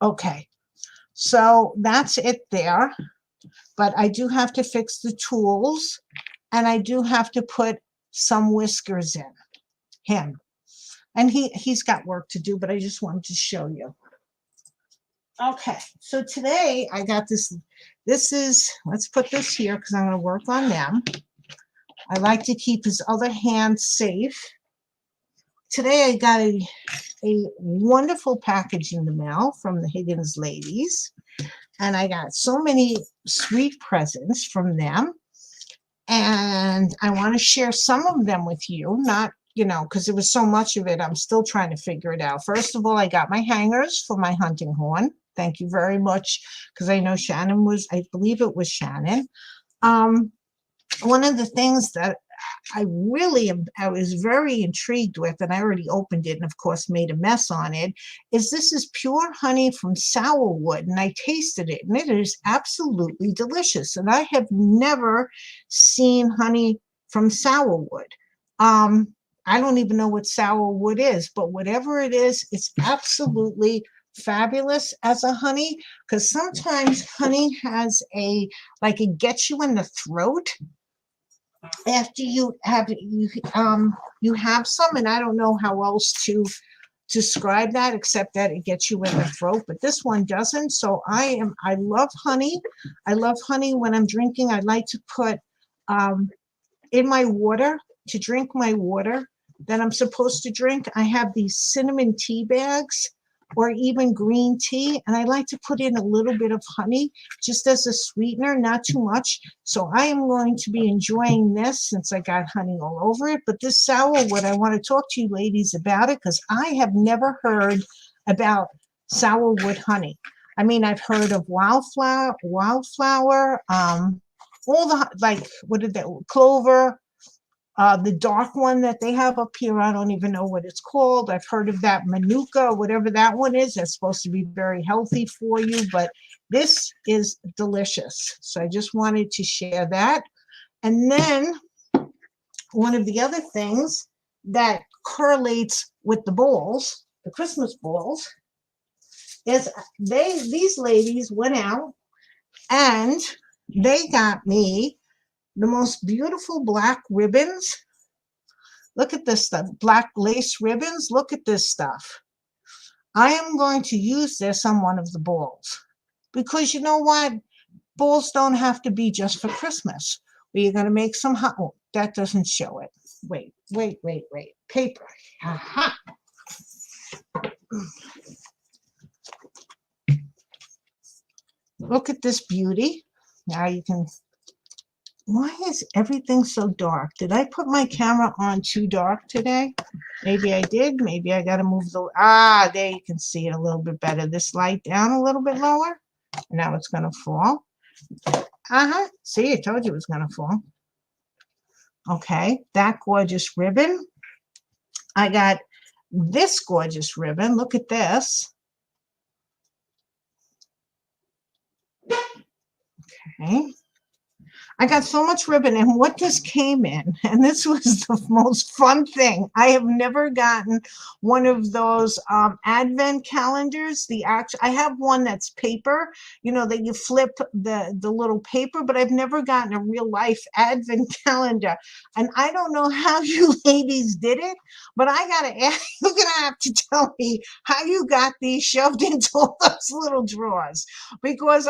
Okay. So that's it there, but I do have to fix the tools, and I do have to put some whiskers in him. And he's got work to do, but I just wanted to show you. Okay, so today I got this. This is, let's put this here because I'm going to work on them. I like to keep his other hand safe. Today I got a wonderful package in the mail from the Higgins ladies. And I got so many sweet presents from them. And I want to share some of them with you, not, because there was so much of it, I'm still trying to figure it out. First of all, I got my hangers for my hunting horn. Thank you very much, because I know Shannon was, I believe it was Shannon. One of the things that I was very intrigued with, and I already opened it and of course made a mess on it, is this is pure honey from Sourwood, and I tasted it and it is absolutely delicious. And I have never seen honey from Sourwood. I don't even know what Sourwood is, but whatever it is, it's absolutely fabulous as a honey, because sometimes honey has it gets you in the throat after you have some, and I don't know how else to describe that except that it gets you in the throat, but this one doesn't. So I love honey. I love honey when I'm drinking. I like to put in my water, to drink my water that I'm supposed to drink. I have these cinnamon tea bags, or even green tea, and I like to put in a little bit of honey just as a sweetener, not too much. So I am going to be enjoying this since I got honey all over it. But this Sourwood, I want to talk to you ladies about it, because I have never heard about Sourwood honey. I mean, I've heard of Wildflower, all the, what did that, Clover, the dark one that they have up here, I don't even know what it's called. I've heard of that Manuka, whatever that one is. That's supposed to be very healthy for you, but this is delicious. So I just wanted to share that. And then one of the other things that correlates with the balls, the Christmas balls, is these ladies went out and they got me the most beautiful black ribbons. Look at this stuff, black lace ribbons. Look at this stuff. I am going to use this on one of the balls, because you know what? Balls don't have to be just for Christmas. We're going to make some hot. Oh, that doesn't show it. Wait. Paper. Aha. Look at this beauty. Now you can. Why is everything so dark? Did I put my camera on too dark today? Maybe I did. Maybe I got to move the, there you can see it a little bit better. This light down a little bit lower. Now it's going to fall. See, I told you it was going to fall. Okay, that gorgeous ribbon. I got this gorgeous ribbon. Look at this. Okay. I got so much ribbon, and what this came in, and this was the most fun thing. I have never gotten one of those advent calendars. I have one that's paper, that you flip the little paper, but I've never gotten a real life advent calendar. And I don't know how you ladies did it, but I gotta ask, you're gonna have to tell me how you got these shoved into all those little drawers, because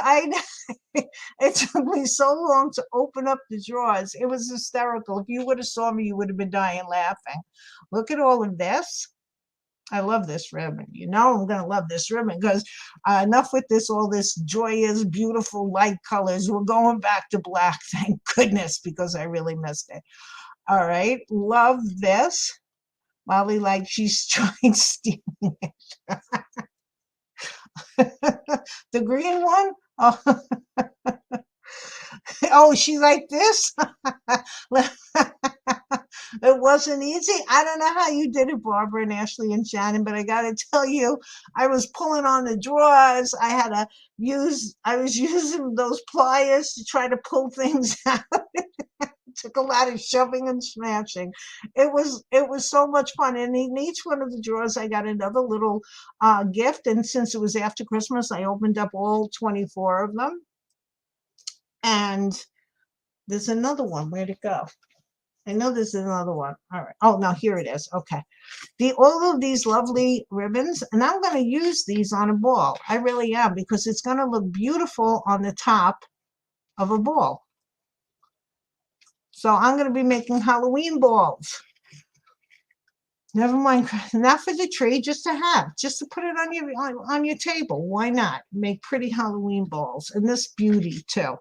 it took me so long to open up the drawers. It was hysterical. If you would have saw me, you would have been dying laughing. Look at all of this. I love this ribbon. I'm going to love this ribbon because enough with all this joyous, beautiful light colors. We're going back to black, thank goodness, because I really missed it. All right. Love this. Molly, like she's trying stealing it. The green one? Oh. Oh, she like this? It wasn't easy. I don't know how you did it, Barbara and Ashley and Shannon, but I got to tell you, I was pulling on the drawers. I was using those pliers to try to pull things out. Took a lot of shoving and smashing. It was so much fun. And in each one of the drawers, I got another little gift. And since it was after Christmas, I opened up all 24 of them. And there's another one. Where'd it go? I know there's another one. All right. Oh, no, here it is. Okay. All of these lovely ribbons, and I'm going to use these on a ball. I really am, because it's going to look beautiful on the top of a ball. So I'm going to be making Halloween balls. Never mind, not for the tree, just to have, just to put it on your table. Why not? Make pretty Halloween balls, and this beauty too.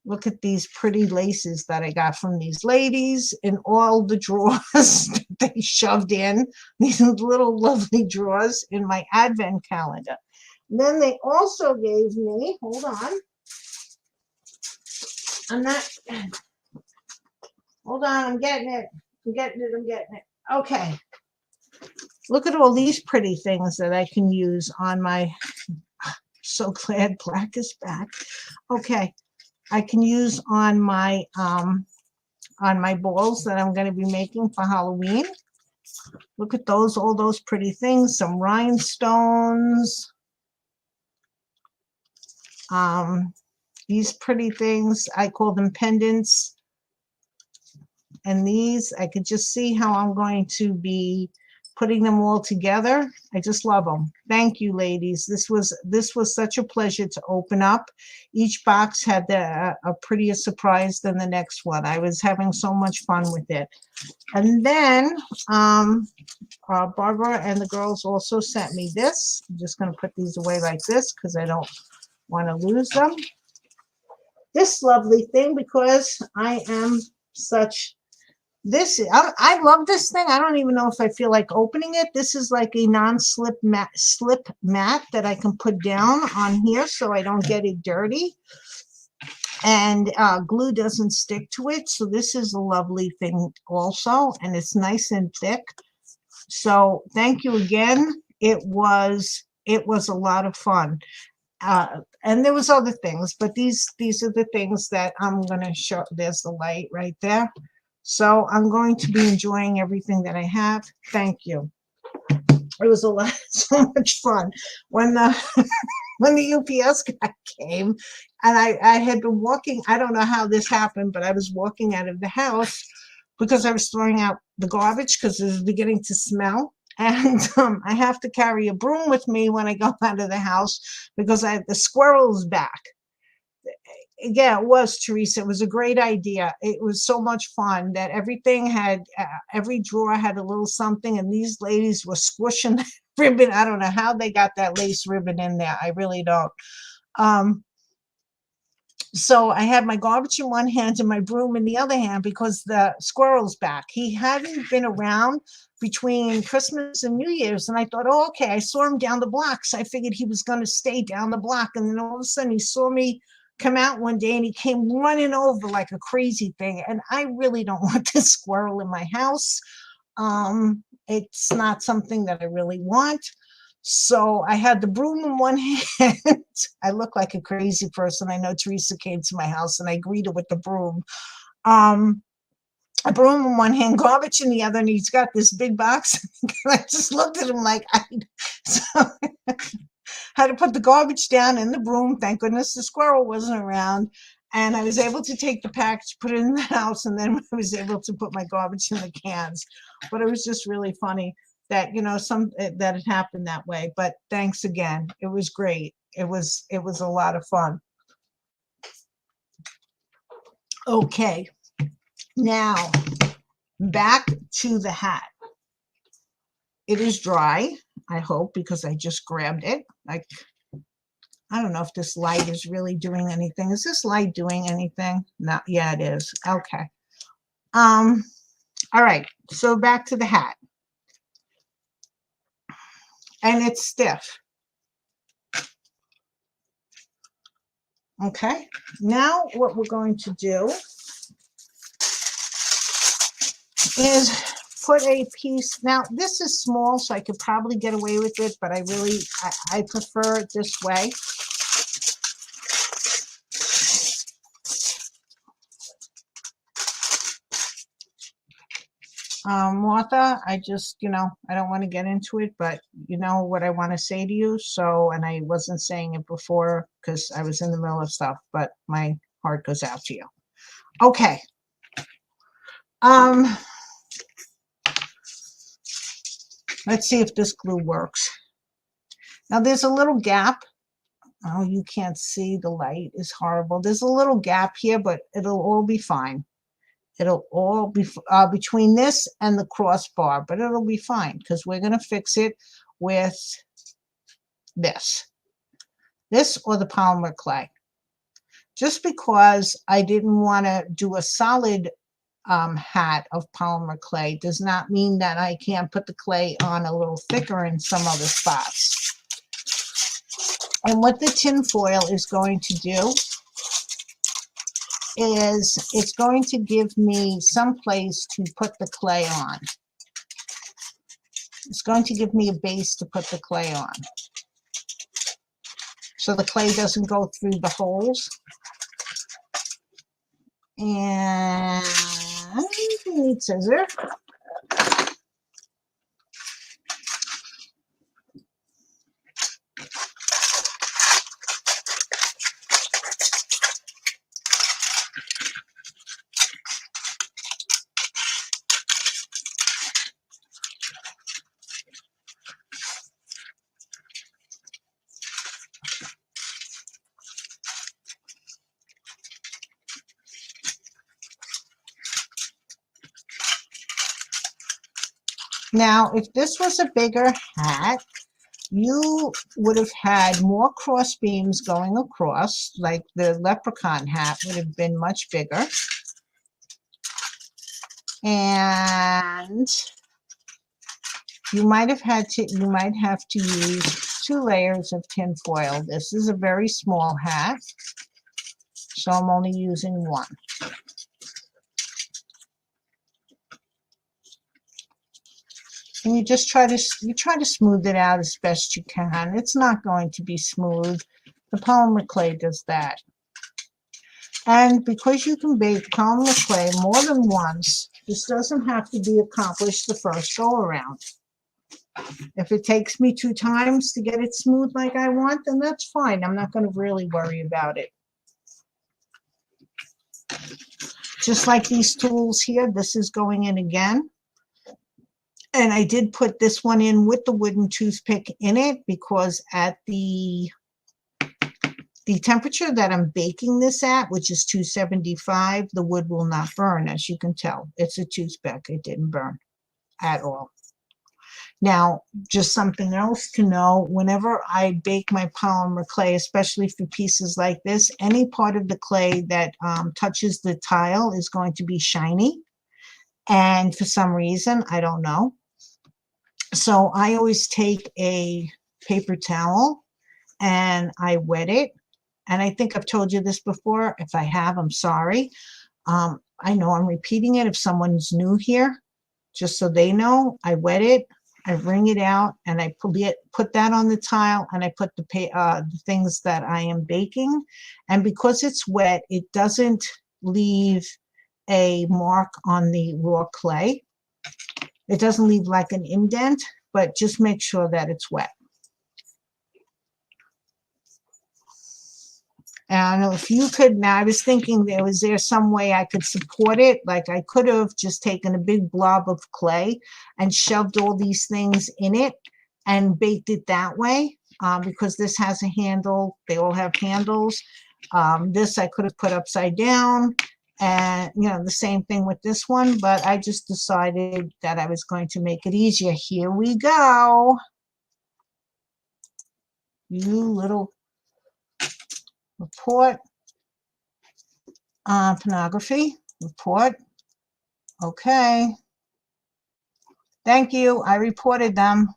Look at these pretty laces that I got from these ladies in all the drawers that they shoved in, these little lovely drawers in my advent calendar. And then they also gave me, hold on, I'm getting it. Okay. Look at all these pretty things that I can use on my, so glad black is back. Okay. I can use on my balls that I'm going to be making for Halloween. Look at those, all those pretty things, some rhinestones. These pretty things, I call them pendants. And these, I could just see how I'm going to be putting them all together. I just love them. Thank you, ladies. This was such a pleasure to open up. Each box had a prettier surprise than the next one. I was having so much fun with it. And then Barbara and the girls also sent me this. I'm just going to put these away like this because I don't want to lose them. This lovely thing, because I am such... I love this thing. I don't even know if I feel like opening it. This is like a non-slip slip mat that I can put down on here so I don't get it dirty. And glue doesn't stick to it. So this is a lovely thing also. And it's nice and thick. So thank you again. It was a lot of fun. And there was other things, but these are the things that I'm going to show. There's the light right there. So I'm going to be enjoying everything that I have. Thank you. It was so much fun. When the when the UPS guy came, and I had been walking, I don't know how this happened, but I was walking out of the house because I was throwing out the garbage because it was beginning to smell. And I have to carry a broom with me when I go out of the house because I have the squirrels back. Yeah, it was, Teresa. It was a great idea. It was so much fun that everything had, every drawer had a little something, and these ladies were squishing the ribbon. I don't know how they got that lace ribbon in there. I really don't. So I had my garbage in one hand and my broom in the other hand because the squirrel's back. He hadn't been around between Christmas and New Year's. And I thought, oh, okay, I saw him down the block. So I figured he was going to stay down the block. And then all of a sudden he saw me come out one day and he came running over like a crazy thing. And I really don't want this squirrel in my house. It's not something that I really want. So I had the broom in one hand. I look like a crazy person. I know Teresa came to my house and I greeted with the broom. A broom in one hand, garbage in the other, and he's got this big box. And I just looked at him like, so had to put the garbage down in the broom. Thank goodness the squirrel wasn't around. And I was able to take the package, put it in the house, and then I was able to put my garbage in the cans. But it was just really funny that, that it happened that way. But thanks again. It was great. It was a lot of fun. Okay. Now, back to the hat. It is dry, I hope, because I just grabbed it. Like, I don't know if this light is really doing anything. Is this light doing anything? No, yeah, it is. Okay. All right, so back to the hat. And it's stiff. Okay, now what we're going to do is put a piece. Now this is small, so I could probably get away with it, but I prefer it this way. Martha, I just, I don't want to get into it, but you know what I want to say to you. So, and I wasn't saying it before because I was in the middle of stuff, but my heart goes out to you. Okay. Let's see if this glue works. Now there's a little gap. Oh, you can't see, the light is horrible. There's a little gap here, but it'll all be fine. It'll all be between this and the crossbar, but it'll be fine because we're going to fix it with this or the polymer clay. Just because I didn't want to do a solid hat of polymer clay does not mean that I can't put the clay on a little thicker in some other spots. And what the tin foil is going to do is it's going to give me some place to put the clay on. It's going to give me a base to put the clay on, so the clay doesn't go through the holes. And I need scissors. Now, if this was a bigger hat, you would have had more cross beams going across, like the leprechaun hat would have been much bigger. And you might have to use 2 layers of tin foil. This is a very small hat, so I'm only using 1. And you just try to smooth it out as best you can. It's not going to be smooth. The polymer clay does that. And because you can bake polymer clay more than once, this doesn't have to be accomplished the first go around. If it takes me 2 times to get it smooth like I want, then that's fine. I'm not going to really worry about it. Just like these tools here, this is going in again. And I did put this one in with the wooden toothpick in it because at the temperature that I'm baking this at, which is 275, the wood will not burn, as you can tell. It's a toothpick. It didn't burn at all. Now, just something else to know, whenever I bake my polymer clay, especially for pieces like this, any part of the clay that touches the tile is going to be shiny. And for some reason, I don't know. So I always take a paper towel and I wet it. And I think I've told you this before. If I have, I'm sorry. I know I'm repeating it if someone's new here, just so they know. I wet it I wring it out and I put that on the tile, and I put the things that I am baking. And because it's wet, it doesn't leave a mark on the raw clay. It doesn't leave like an indent, but just make sure that it's wet. And if you could, now I was thinking was there some way I could support it? Like I could have just taken a big blob of clay and shoved all these things in it and baked it that way, because this has a handle. They all have handles. This I could have put upside down, and the same thing with this one, but I just decided that I was going to make it easier. Here we go. You little report, pornography report. Okay, thank you, I reported them.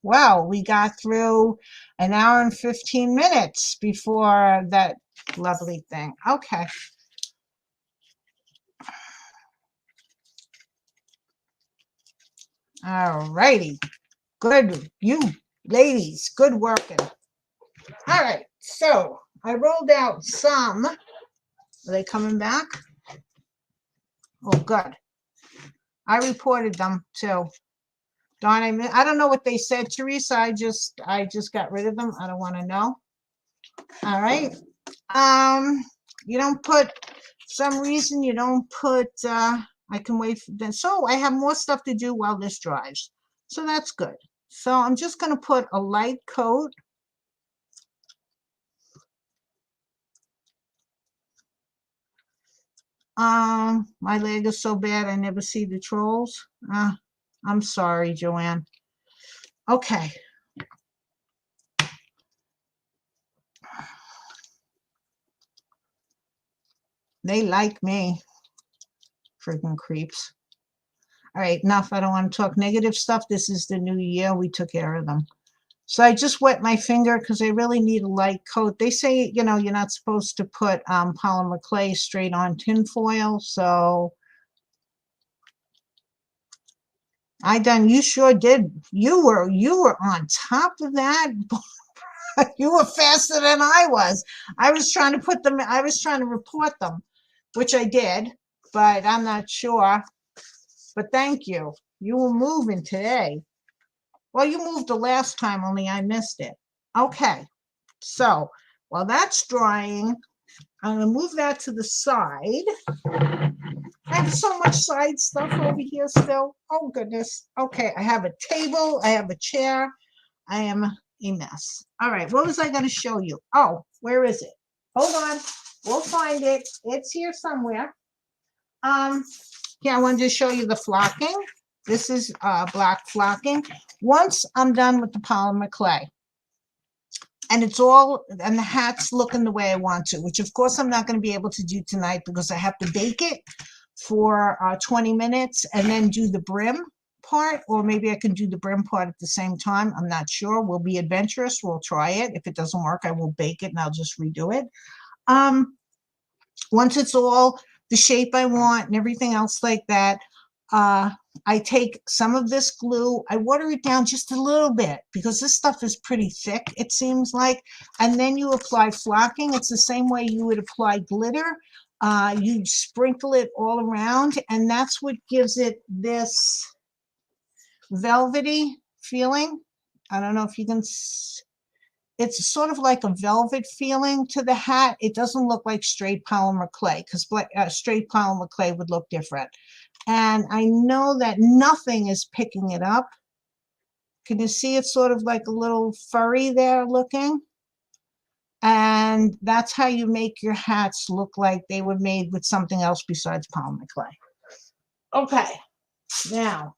Wow, we got through an hour and 15 minutes before that lovely thing. Okay. All righty. Good. You ladies, good working. All right. So I rolled out some. Are they coming back? Oh, good. I reported them too. Darn, I don't know what they said, Teresa. I just got rid of them. I don't want to know. All right. You don't put, some reason you don't put, I can wait for that. So I have more stuff to do while this dries. So that's good. So I'm just going to put a light coat. My leg is so bad I never see the trolls. I'm sorry, Joanne. Okay. They like me. Freaking creeps. All right, enough. I don't want to talk negative stuff. This is the new year. We took care of them. So I just wet my finger because I really need a light coat. They say, you're not supposed to put polymer clay straight on tin foil. So you sure did. You were on top of that. You were faster than I was. I was trying to report them, which I did, but I'm not sure. But thank you. You were moving today. Well, you moved the last time, only I missed it. Okay. So while that's drying, I'm going to move that to the side. I have so much side stuff over here still. Oh, goodness. Okay. I have a table. I have a chair. I am a mess. All right. What was I going to show you? Oh, where is it? Hold on. We'll find it. It's here somewhere. Yeah, I wanted to show you the flocking. This is black flocking. Once I'm done with the polymer clay, and the hat's looking the way I want to, which of course I'm not going to be able to do tonight because I have to bake it for 20 minutes and then do the brim part, or maybe I can do the brim part at the same time. I'm not sure. We'll be adventurous. We'll try it. If it doesn't work, I will bake it and I'll just redo it. Once it's all the shape I want and everything else like that, I take some of this glue, I water it down just a little bit because this stuff is pretty thick, it seems like, and then you apply flocking. It's the same way you would apply glitter. You sprinkle it all around, and that's what gives it this velvety feeling. I don't know if you can, it's sort of like a velvet feeling to the hat. It doesn't look like straight polymer clay because straight polymer clay would look different. And I know that nothing is picking it up. Can you see it's sort of like a little furry there looking? And that's how you make your hats look like they were made with something else besides polymer clay. Okay, now,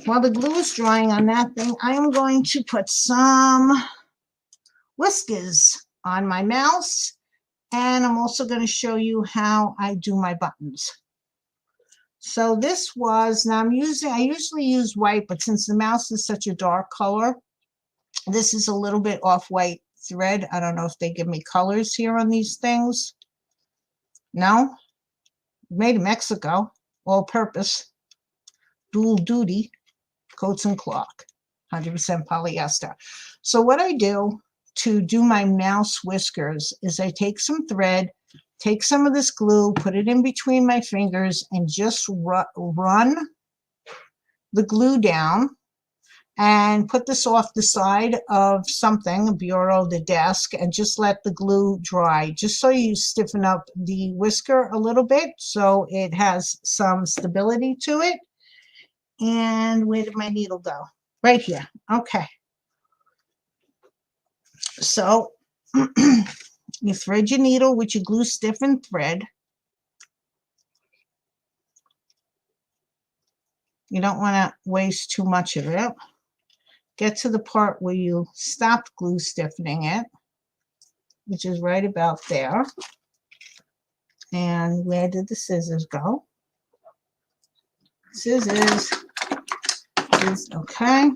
while the glue is drying on that thing, I am going to put some whiskers on my mouse. And I'm also going to show you how I do my buttons. So this was, now I usually use white, but since the mouse is such a dark color, this is a little bit off-white thread. I don't know if they give me colors here on these things. No? Made in Mexico, all purpose, dual duty, coats and clock, 100% polyester. So what I do to do my mouse whiskers is I take some thread, take some of this glue, put it in between my fingers, and just run the glue down, and put this off the side of something, a bureau, the desk, and just let the glue dry, just so you stiffen up the whisker a little bit so it has some stability to it. And where did my needle go? Right here. Okay. So you thread your needle with your glue stiffened thread. You don't want to waste too much of it. Get to the part where you stopped glue stiffening it, which is right about there. And where did the scissors go? Scissors is okay.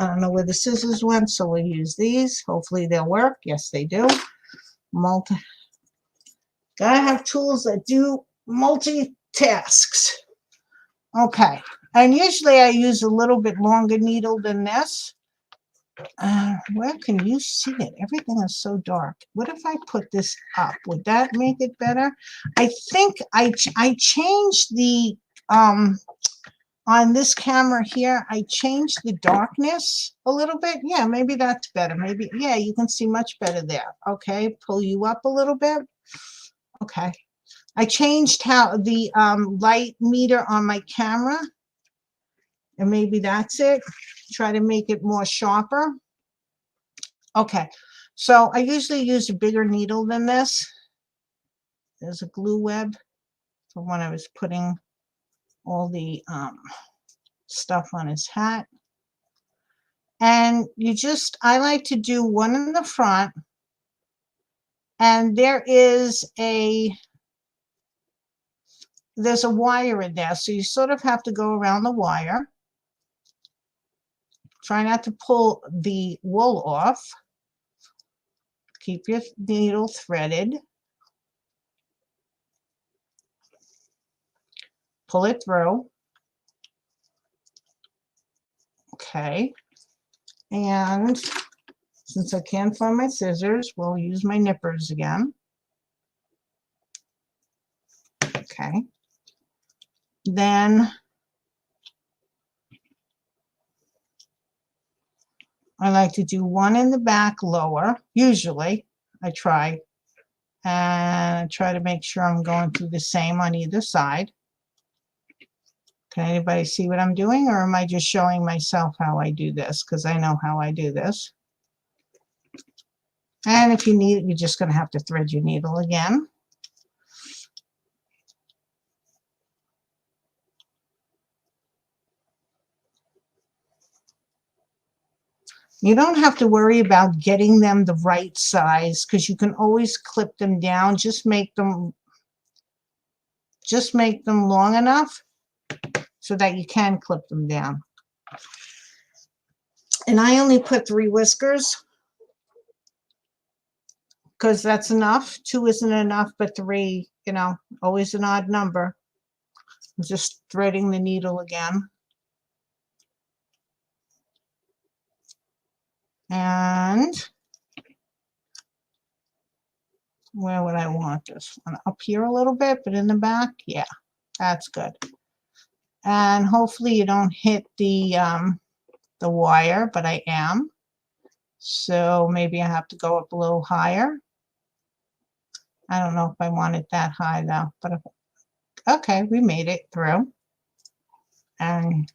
I don't know where the scissors went, so we'll use these. Hopefully they'll work. Yes, they do. Gotta have tools that do multitasks. Okay, and usually I use a little bit longer needle than this. Where can you see it? Everything is so dark. What if I put this up? Would that make it better? I think I changed the on this camera here, I changed the darkness a little bit. Yeah, maybe that's better. Maybe, yeah, you can see much better there. Okay, pull you up a little bit. Okay, I changed how the light meter on my camera, and maybe that's it. Try to make it more sharper. Okay, so I usually use a bigger needle than this. There's a glue web for when I was putting all the stuff on his hat. And you just, I like to do one in the front, and there's a wire in there, so you sort of have to go around the wire. Try not to pull the wool off. Keep your needle threaded. Pull it through. Okay. And since I can't find my scissors, we'll use my nippers again. Okay. Then I like to do one in the back lower. Usually I try, and I try to make sure I'm going through the same on either side. Can anybody see what I'm doing, or am I just showing myself how I do this? Because I know how I do this. And if you need it, you're just going to have to thread your needle again. You don't have to worry about getting them the right size, because you can always clip them down. Just make them long enough so that you can clip them down. And I only put 3 whiskers because that's enough. 2 isn't enough, but 3, you know, always an odd number. I'm just threading the needle again. And where would I want this one? Up here a little bit, but in the back? Yeah, that's good. And hopefully you don't hit the wire, but I am. So maybe I have to go up a little higher. I don't know if I want it that high though, but if, okay, we made it through. And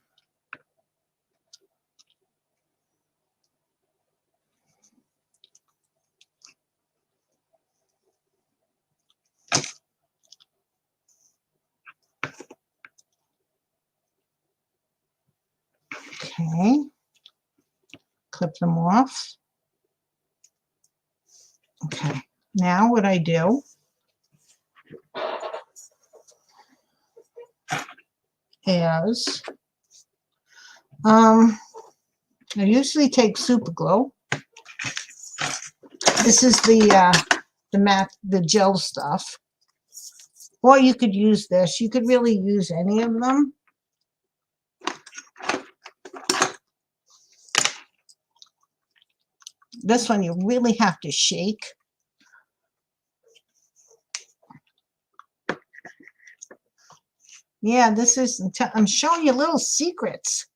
okay, clip them off. Okay, now what I do is I usually take super glue. This is the gel stuff. Or you could use this. You could really use any of them. This one you really have to shake. Yeah, this is, I'm showing you little secrets.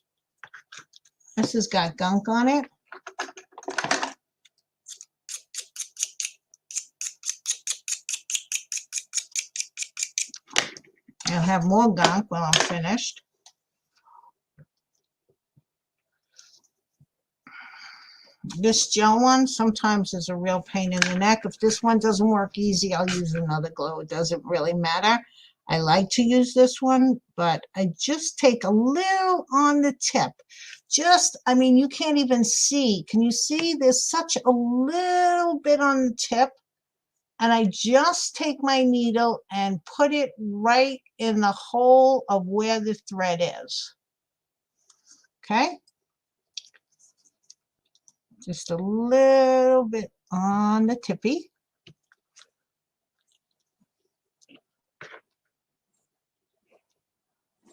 This has got gunk on it. I'll have more gunk when I'm finished. This gel one sometimes is a real pain in the neck. If this one doesn't work easy, I'll use another glue. It doesn't really matter. I like to use this one, but I just take a little on the tip. Just, I mean, you can't even see. Can you see? There's such a little bit on the tip. And I just take my needle and put it right in the hole of where the thread is. Okay? Just a little bit on the tippy.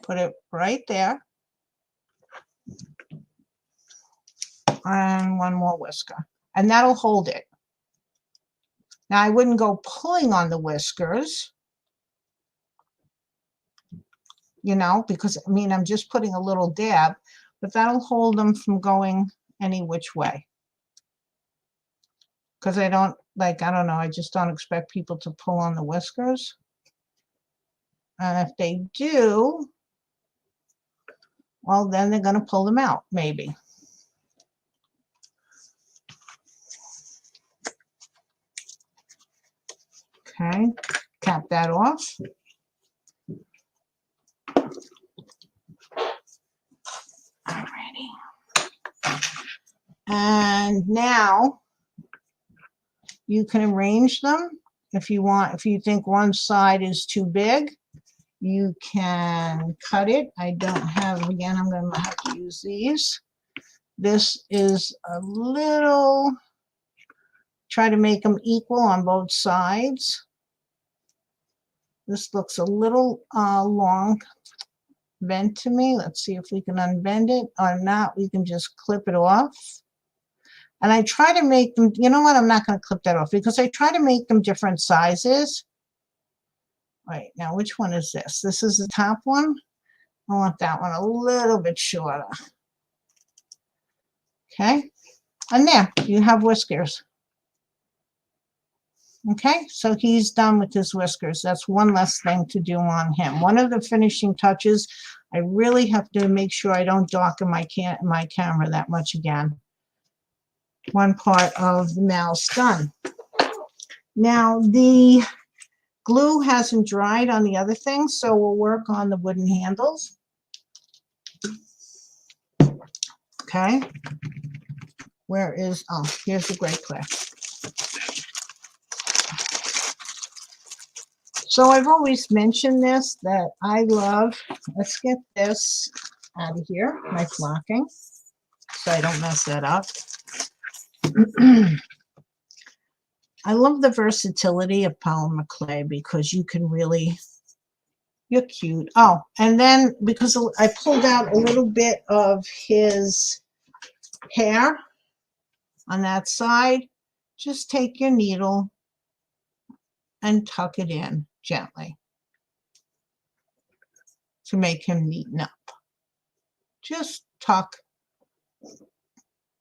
Put it right there. And one more whisker. And that'll hold it. Now, I wouldn't go pulling on the whiskers, you know, because, I mean, I'm just putting a little dab, but that'll hold them from going any which way. Because I don't, like, I don't know, I just don't expect people to pull on the whiskers. And if they do, well, then they're going to pull them out, maybe. Okay, cap that off. Alrighty. And now you can arrange them if you want. If you think one side is too big, you can cut it. I don't have, again, I'm going to have to use these. This is a little, try to make them equal on both sides. This looks a little long bent to me. Let's see if we can unbend it or not. We can just clip it off. And I try to make them, you know what, I'm not going to clip that off because I try to make them different sizes. Right, now which one is this? This is the top one. I want that one a little bit shorter. Okay, and there, you have whiskers. Okay, so he's done with his whiskers. That's one less thing to do on him. One of the finishing touches, I really have to make sure I don't darken my camera that much again. One part of the mouse done. Now the glue hasn't dried on the other thing, so we'll work on the wooden handles. Okay. Where is, oh, here's the gray clay. So I've always mentioned this, that I love, let's get this out of here, my flocking, so I don't mess that up. I love the versatility of polymer clay because you can really, you're cute. Oh, and then because I pulled out a little bit of his hair on that side, just take your needle and tuck it in gently to make him neaten up. Just tuck.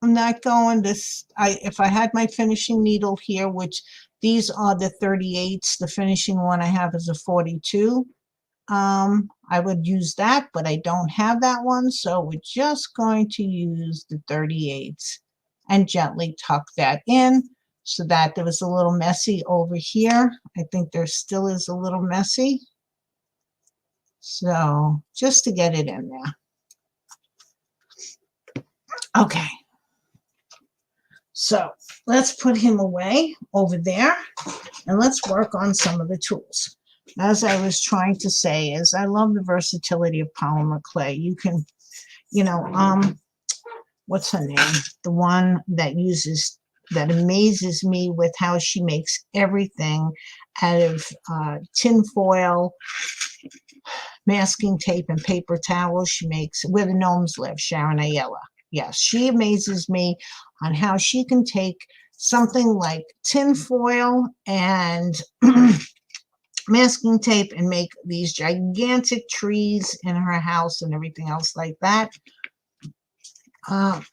I'm not going this, if I had my finishing needle here, which these are the 38s, the finishing one I have is a 42. I would use that, but I don't have that one, so we're just going to use the 38s and gently tuck that in so that there was a little messy over here. I think there still is a little messy. So just to get it in there. Okay. So let's put him away over there and let's work on some of the tools. As I was trying to say is I love the versatility of polymer clay. You can, you know, what's her name? The one that uses, that amazes me with how she makes everything out of tin foil, masking tape, and paper towels. She makes where the gnomes live, Sharon Ayala. Yes, she amazes me on how she can take something like tin foil and masking tape and make these gigantic trees in her house and everything else like that. And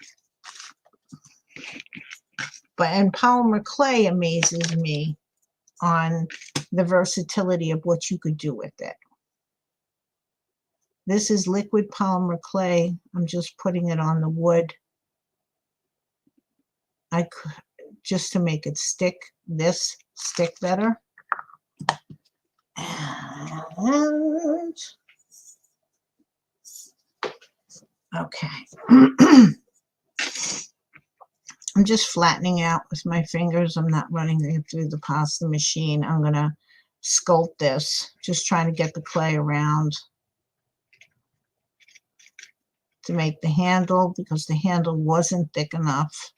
polymer clay amazes me on the versatility of what you could do with it. This is liquid polymer clay. I'm just putting it on the wood. I could, just to make it stick better. And okay. I'm just flattening out with my fingers. I'm not running it through the pasta machine. I'm going to sculpt this, just trying to get the clay around to make the handle, because the handle wasn't thick enough.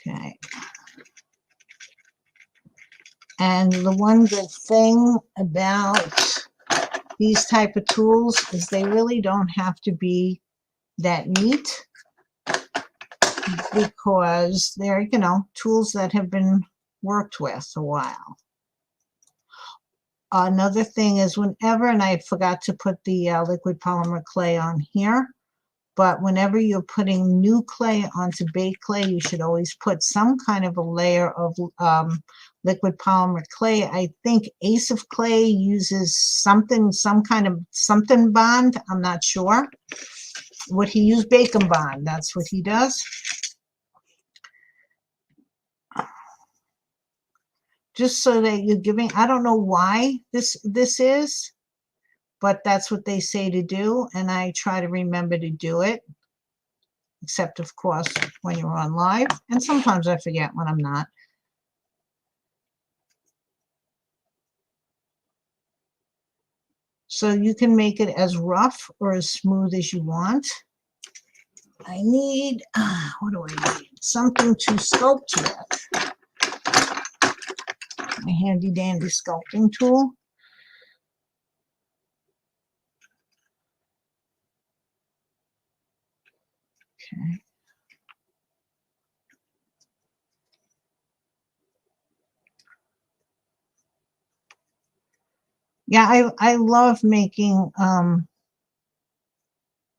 Okay. And the one good thing about these type of tools is they really don't have to be that neat, because they're, you know, tools that have been worked with a while. Another thing is whenever, and I forgot to put the liquid polymer clay on here, but whenever you're putting new clay onto baked clay, you should always put some kind of a layer of liquid polymer clay. I think Ace of Clay uses something, some kind of something bond. I'm not sure what he used. Bacon bond, that's what he does. Just so that you're giving, I don't know why this is, but that's what they say to do, and I try to remember to do it, except of course when you're on live, and sometimes I forget when I'm not. So you can make it as rough or as smooth as you want. I need, what do I need? Something to sculpt with. My handy dandy sculpting tool. Okay. Yeah, I love making,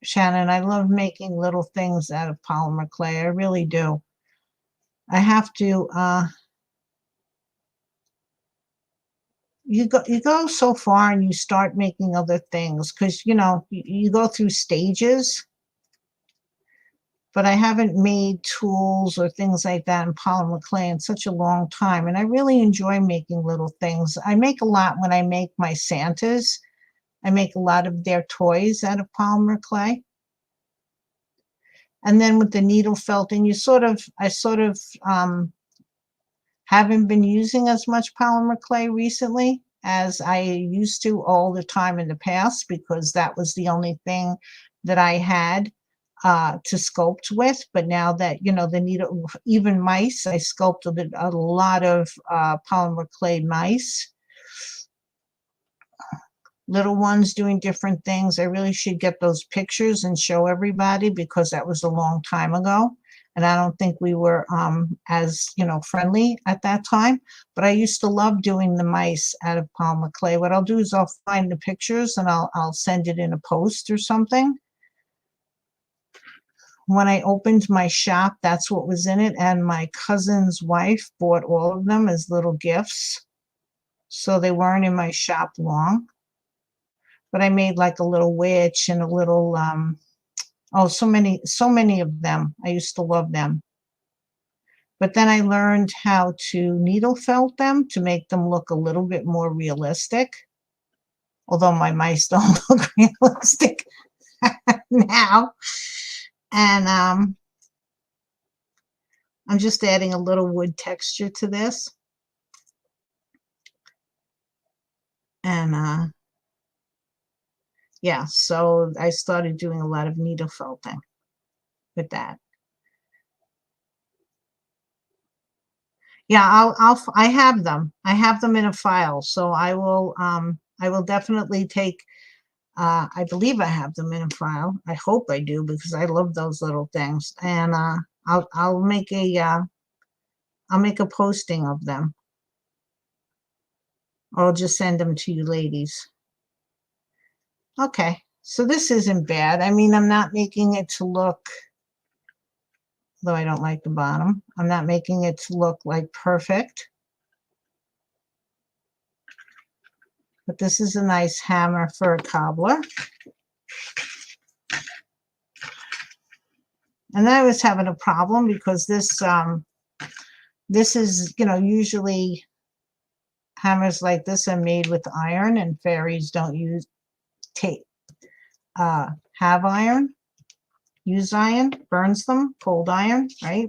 Shannon, I love making little things out of polymer clay. I really do. I have to, you go so far and you start making other things, because, you know, you go through stages. But I haven't made tools or things like that in polymer clay in such a long time. And I really enjoy making little things. I make a lot when I make my Santas. I make a lot of their toys out of polymer clay. And then with the needle felting, I sort of haven't been using as much polymer clay recently as I used to all the time in the past, because that was the only thing that I had to sculpt with. But now that, you know, the needle, even mice, I sculpted a lot of polymer clay mice, little ones doing different things. I really should get those pictures and show everybody, because that was a long time ago. And I don't think we were as, you know, friendly at that time. But I used to love doing the mice out of polymer clay. What I'll do is I'll find the pictures and I'll send it in a post or something. When I opened my shop, that's what was in it. And my cousin's wife bought all of them as little gifts. So they weren't in my shop long. But I made like a little witch and a little, oh, so many of them. I used to love them. But then I learned how to needle felt them to make them look a little bit more realistic. Although my mice don't look realistic now. And I'm just adding a little wood texture to this. And yeah, so I started doing a lot of needle felting with that. Yeah, I have them. I have them in a file, so I will definitely take, I believe I have them in a file. I hope I do because I love those little things. And I'll make I'll make a posting of them, or I'll just send them to you ladies. Okay, so this isn't bad. I mean, I'm not making it to look, though I don't like the bottom, I'm not making it to look like perfect. But this is a nice hammer for a cobbler. And then I was having a problem because this is, you know, usually hammers like this are made with iron, and fairies don't use have iron, use iron, burns them, cold iron, right?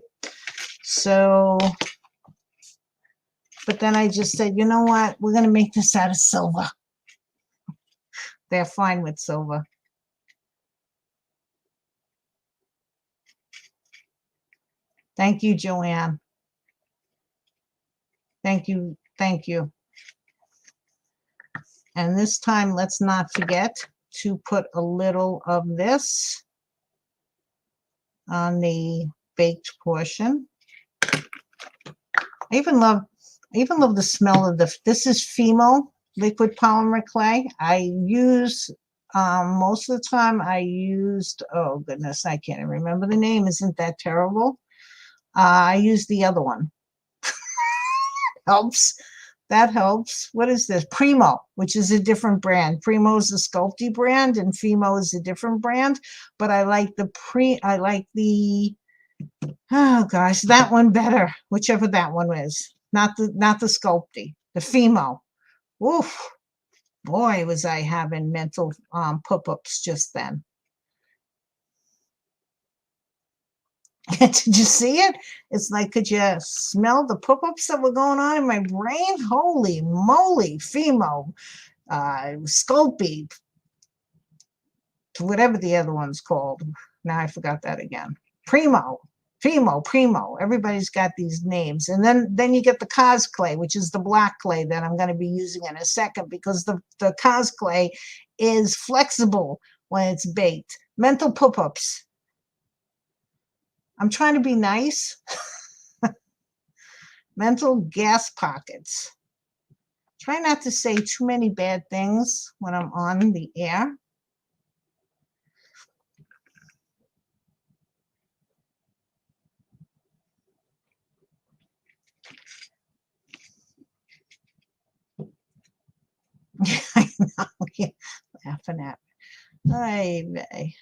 So, but then I just said, you know what, we're going to make this out of silver. They're fine with silver. Thank you, Joanne. Thank you. Thank you. And this time, let's not forget to put a little of this on the baked portion. I even love the smell of this is Fimo liquid polymer clay. I use, most of the time I used, oh goodness, I can't even remember the name. Isn't that terrible? I use the other one. Helps. That helps. What is this? Primo, which is a different brand. Primo is the Sculpey brand, and Fimo is a different brand. But I like the oh gosh, that one better. Whichever that one is, not the Sculpey, the Fimo. Oof, boy, was I having mental pop-ups just then. Did you see it? It's like, could you smell the pop-ups that were going on in my brain? Holy moly, Fimo, Sculpey, whatever the other one's called. Now I forgot that again. Primo. Primo. Everybody's got these names. And then you get the Cos clay, which is the black clay that I'm going to be using in a second, because the Cos clay is flexible when it's baked. Mental pop-ups. I'm trying to be nice. Mental gas pockets. Try not to say too many bad things when I'm on the air. I know, you're laughing at me. Ay,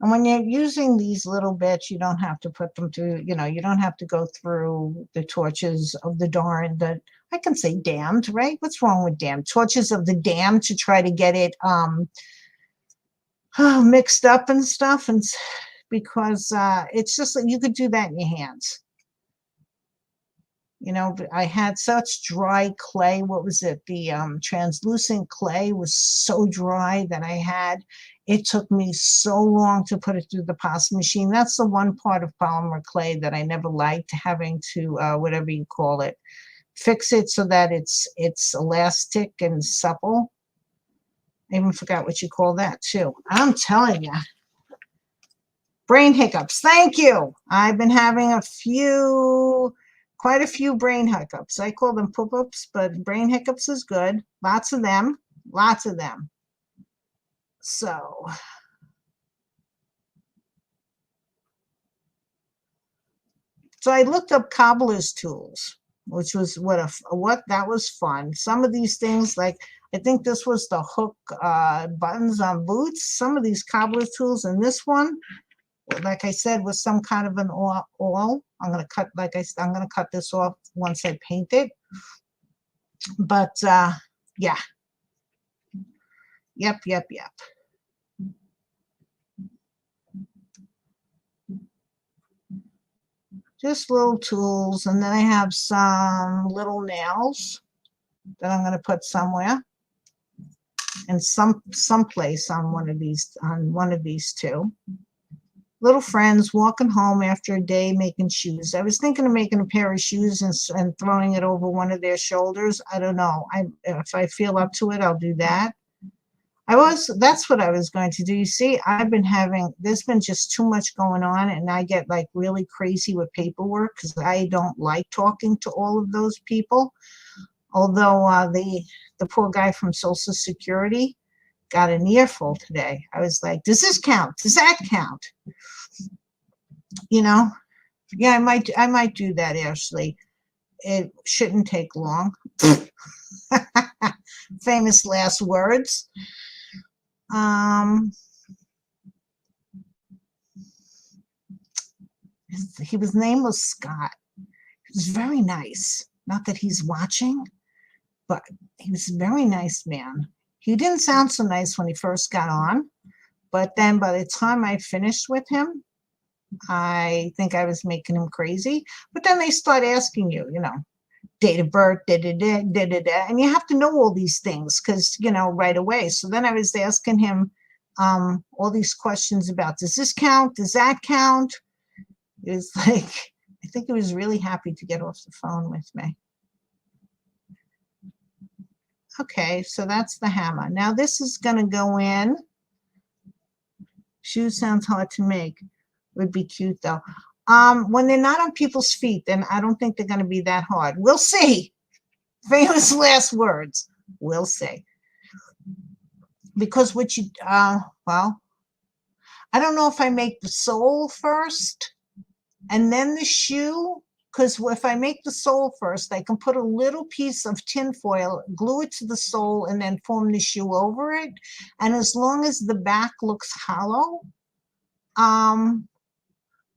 and when you're using these little bits, you don't have to put them through, you know, you don't have to go through the torches of the darn, I can say damned, right? What's wrong with damned? Torches of the damned to try to get it mixed up and stuff. And because it's just like you could do that in your hands. You know, I had such dry clay. What was it? The translucent clay was so dry that it took me so long to put it through the pasta machine. That's the one part of polymer clay that I never liked, having to, whatever you call it, fix it so that it's elastic and supple. I even forgot what you call that too. I'm telling you. Brain hiccups. Thank you. I've been having quite a few brain hiccups. I call them poop-ups, but brain hiccups is good. Lots of them. Lots of them. So I looked up cobbler's tools, which was what that was fun. Some of these things, like I think this was the hook buttons on boots. Some of these cobbler tools, and this one, like I said, was some kind of an awl. I'm gonna cut, I'm gonna cut this off once I paint it. But yeah. Yep. Just little tools, and then I have some little nails that I'm gonna put somewhere. in someplace on one of these two. Little friends walking home after a day making shoes. I was thinking of making a pair of shoes and throwing it over one of their shoulders. I don't know. If I feel up to it, I'll do that. That's what I was going to do. You see, there's been just too much going on, and I get like really crazy with paperwork because I don't like talking to all of those people. Although the poor guy from Social Security got an earful today. I was like, does this count? Does that count? You know, yeah, I might do that, Ashley. It shouldn't take long. Famous last words. His name was Scott. He was very nice. Not that he's watching, but he was a very nice man. He didn't sound so nice when he first got on, but then by the time I finished with him, I think I was making him crazy. But then they start asking you, date of birth, and you have to know all these things because, right away. So then I was asking him all these questions about, does this count? Does that count? It was like, I think he was really happy to get off the phone with me. Okay, so that's the hammer. Now this is going to go in. Shoe sounds hard to make. Would be cute though. When they're not on people's feet, then I don't think they're going to be that hard. We'll see. Famous last words. We'll see. Because well, I don't know if I make the sole first and then the shoe. Because if I make the sole first, I can put a little piece of tin foil, glue it to the sole, and then form the shoe over it. And as long as the back looks hollow,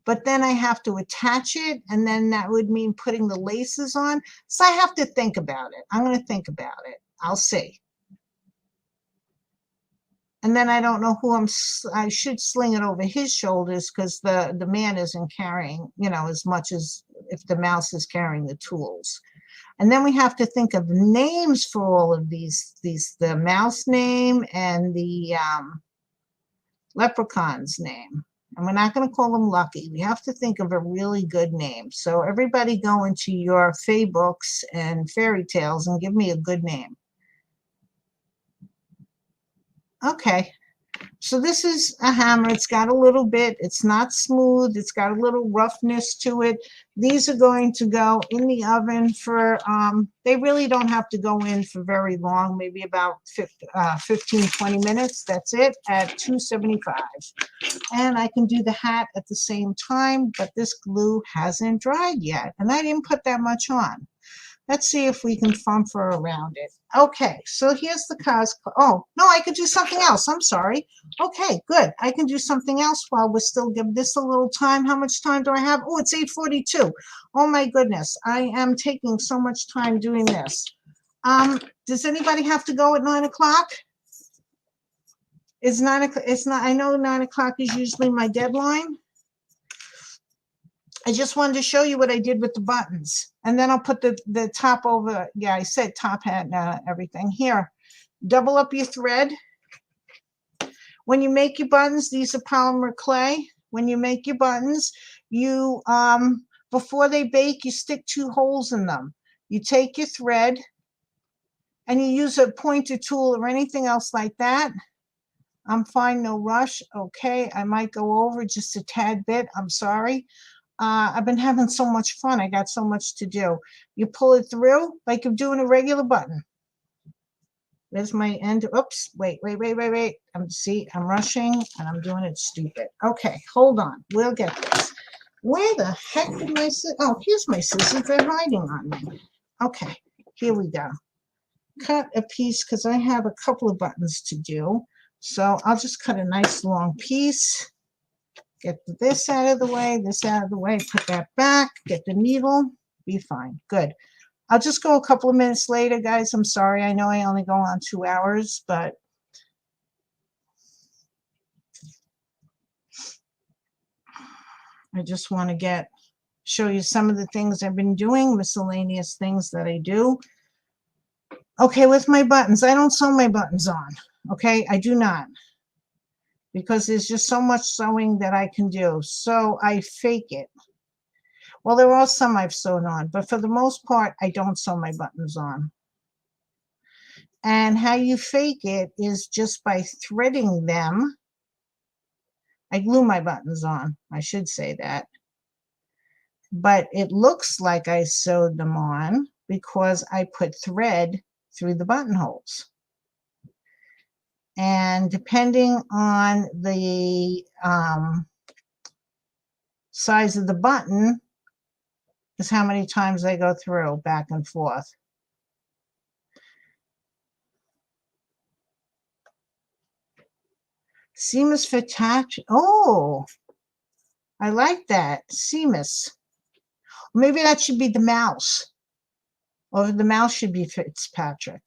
but then I have to attach it, and then that would mean putting the laces on. So I have to think about it. I'm going to think about it. I'll see. And then I don't know I should sling it over his shoulders because the man isn't carrying, as much as if the mouse is carrying the tools. And then we have to think of names for all of these, the mouse name and the leprechaun's name. And we're not going to call them Lucky. We have to think of a really good name. So everybody go into your Fay books and fairy tales and give me a good name. Okay, so this is a hammer. It's got a little bit, it's not smooth, it's got a little roughness to it. These are going to go in the oven for, they really don't have to go in for very long, maybe about 15, 20 minutes. That's it, at 275. And I can do the hat at the same time, but this glue hasn't dried yet, and I didn't put that much on. Let's see if we can fumfer around it. Okay, so here's the cosplay. Oh, no, I could do something else. I'm sorry. Okay, good. I can do something else while we're still giving this a little time. How much time do I have? Oh, it's 8:42. Oh, my goodness. I am taking so much time doing this. Does anybody have to go at 9 o'clock? It's 9 o'clock. It's not. I know 9 o'clock is usually my deadline. I just wanted to show you what I did with the buttons. And then I'll put the top over. Yeah, I said top hat and everything. Here, double up your thread. When you make your buttons, these are polymer clay. When you make your buttons, you, before they bake, you stick 2 holes in them. You take your thread and you use a pointer tool or anything else like that. I'm fine, no rush. Okay, I might go over just a tad bit. I'm sorry. I've been having so much fun. I got so much to do. You pull it through like you're doing a regular button. There's my end. Oops, wait. I'm rushing and I'm doing it stupid. Okay, hold on. We'll get this. Where the heck did my scissors? Oh, here's my scissors. They're hiding on me. Okay, here we go. Cut a piece because I have a couple of buttons to do. So I'll just cut a nice long piece. Get this out of the way, this out of the way, put that back, get the needle, be fine. Good. I'll just go a couple of minutes later, guys. I'm sorry. I know I only go on 2 hours, but I just want to show you some of the things I've been doing, miscellaneous things that I do. Okay, with my buttons, I don't sew my buttons on. Okay, I do not, because there's just so much sewing that I can do. So I fake it. Well, there are some I've sewn on, but for the most part, I don't sew my buttons on. And how you fake it is just by threading them. I glue my buttons on, I should say that. But it looks like I sewed them on because I put thread through the buttonholes. And depending on the size of the button is how many times I go through back and forth. Seamus Fitzpatrick. Oh, I like that. Seamus. Maybe that should be the mouse. Or the mouse should be Fitzpatrick.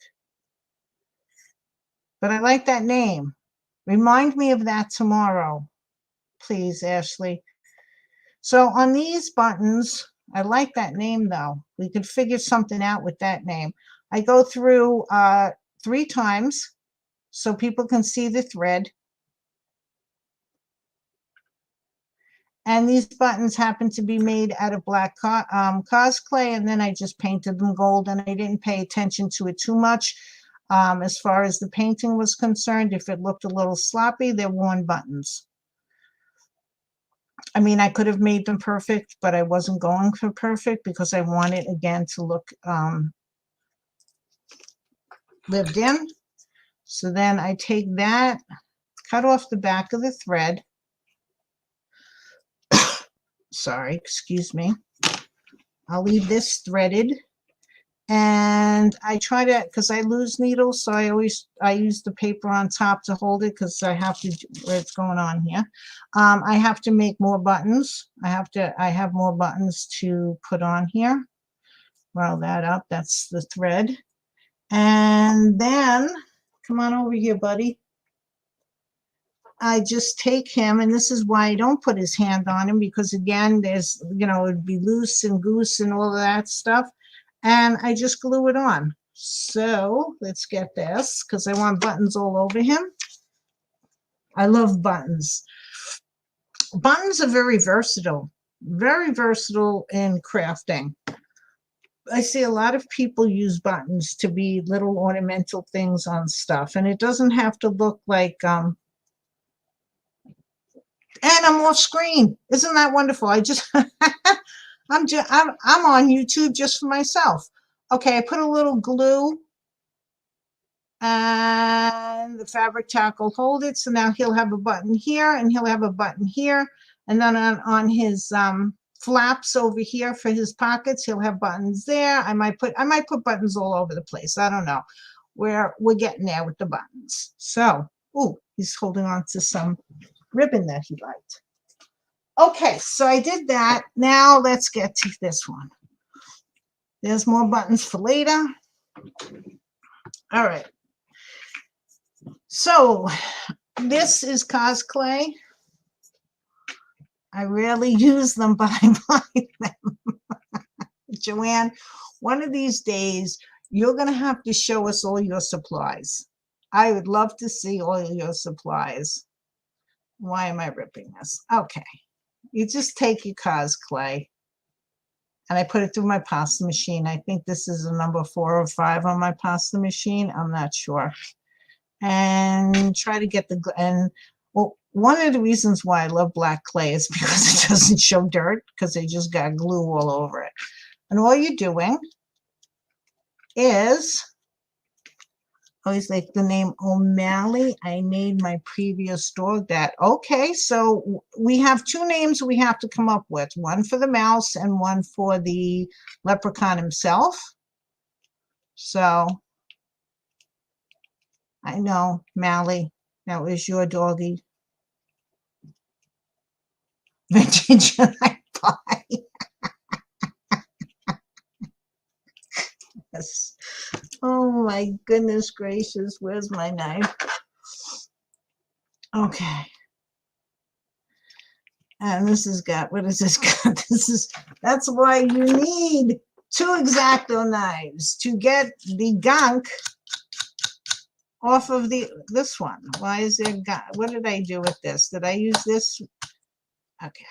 But I like that name. Remind me of that tomorrow, please, Ashley. So on these buttons, I like that name, though. We could figure something out with that name. I go through 3 times so people can see the thread. And these buttons happen to be made out of black cosplay, and then I just painted them gold, and I didn't pay attention to it too much. As far as the painting was concerned, if it looked a little sloppy, they're worn buttons. I mean, I could have made them perfect, but I wasn't going for perfect because I wanted, again, to look lived in. So then I take that, cut off the back of the thread. Sorry, excuse me. I'll leave this threaded. And I try to, because I lose needles, so I use the paper on top to hold it because I have to, what's going on here. I have to make more buttons. I have more buttons to put on here. Roll that up, that's the thread. And then, come on over here, buddy. I just take him, and this is why I don't put his hand on him, because again, there's, you know, it'd be loose and goose and all of that stuff. And I just glue it on. So let's get this, because I want buttons all over him. I love buttons. Buttons are very versatile in crafting. I see a lot of people use buttons to be little ornamental things on stuff, and it doesn't have to look like and I'm off screen. Isn't that wonderful? I just I'm on YouTube just for myself. Okay, I put a little glue and the fabric tack will hold it. So now he'll have a button here and he'll have a button here. And then on his flaps over here for his pockets, he'll have buttons there. I might put buttons all over the place. I don't know. We're getting there with the buttons. So, ooh, he's holding on to some ribbon that he liked. Okay, so I did that. Now let's get to this one. There's more buttons for later. All right. So this is cosplay. I rarely use them, but I buy them. Joanne, one of these days, you're going to have to show us all your supplies. I would love to see all your supplies. Why am I ripping this? Okay. You just take your cosplay, and I put it through my pasta machine. I think this is a number 4 or 5 on my pasta machine. I'm not sure. And try to get well, one of the reasons why I love black clay is because it doesn't show dirt, because they just got glue all over it. And all you're doing is, always like the name O'Malley. I made my previous dog that. Okay, so we have 2 names we have to come up with. One for the mouse and one for the leprechaun himself. So I know, Mally, that was your doggy. Vintage I buy. Yes. Oh my goodness gracious, where's my knife? Okay. And this has got, what has this got? That's why you need 2 X-Acto knives to get the gunk off of this one. Why is there, what did I do with this? Did I use this? Okay.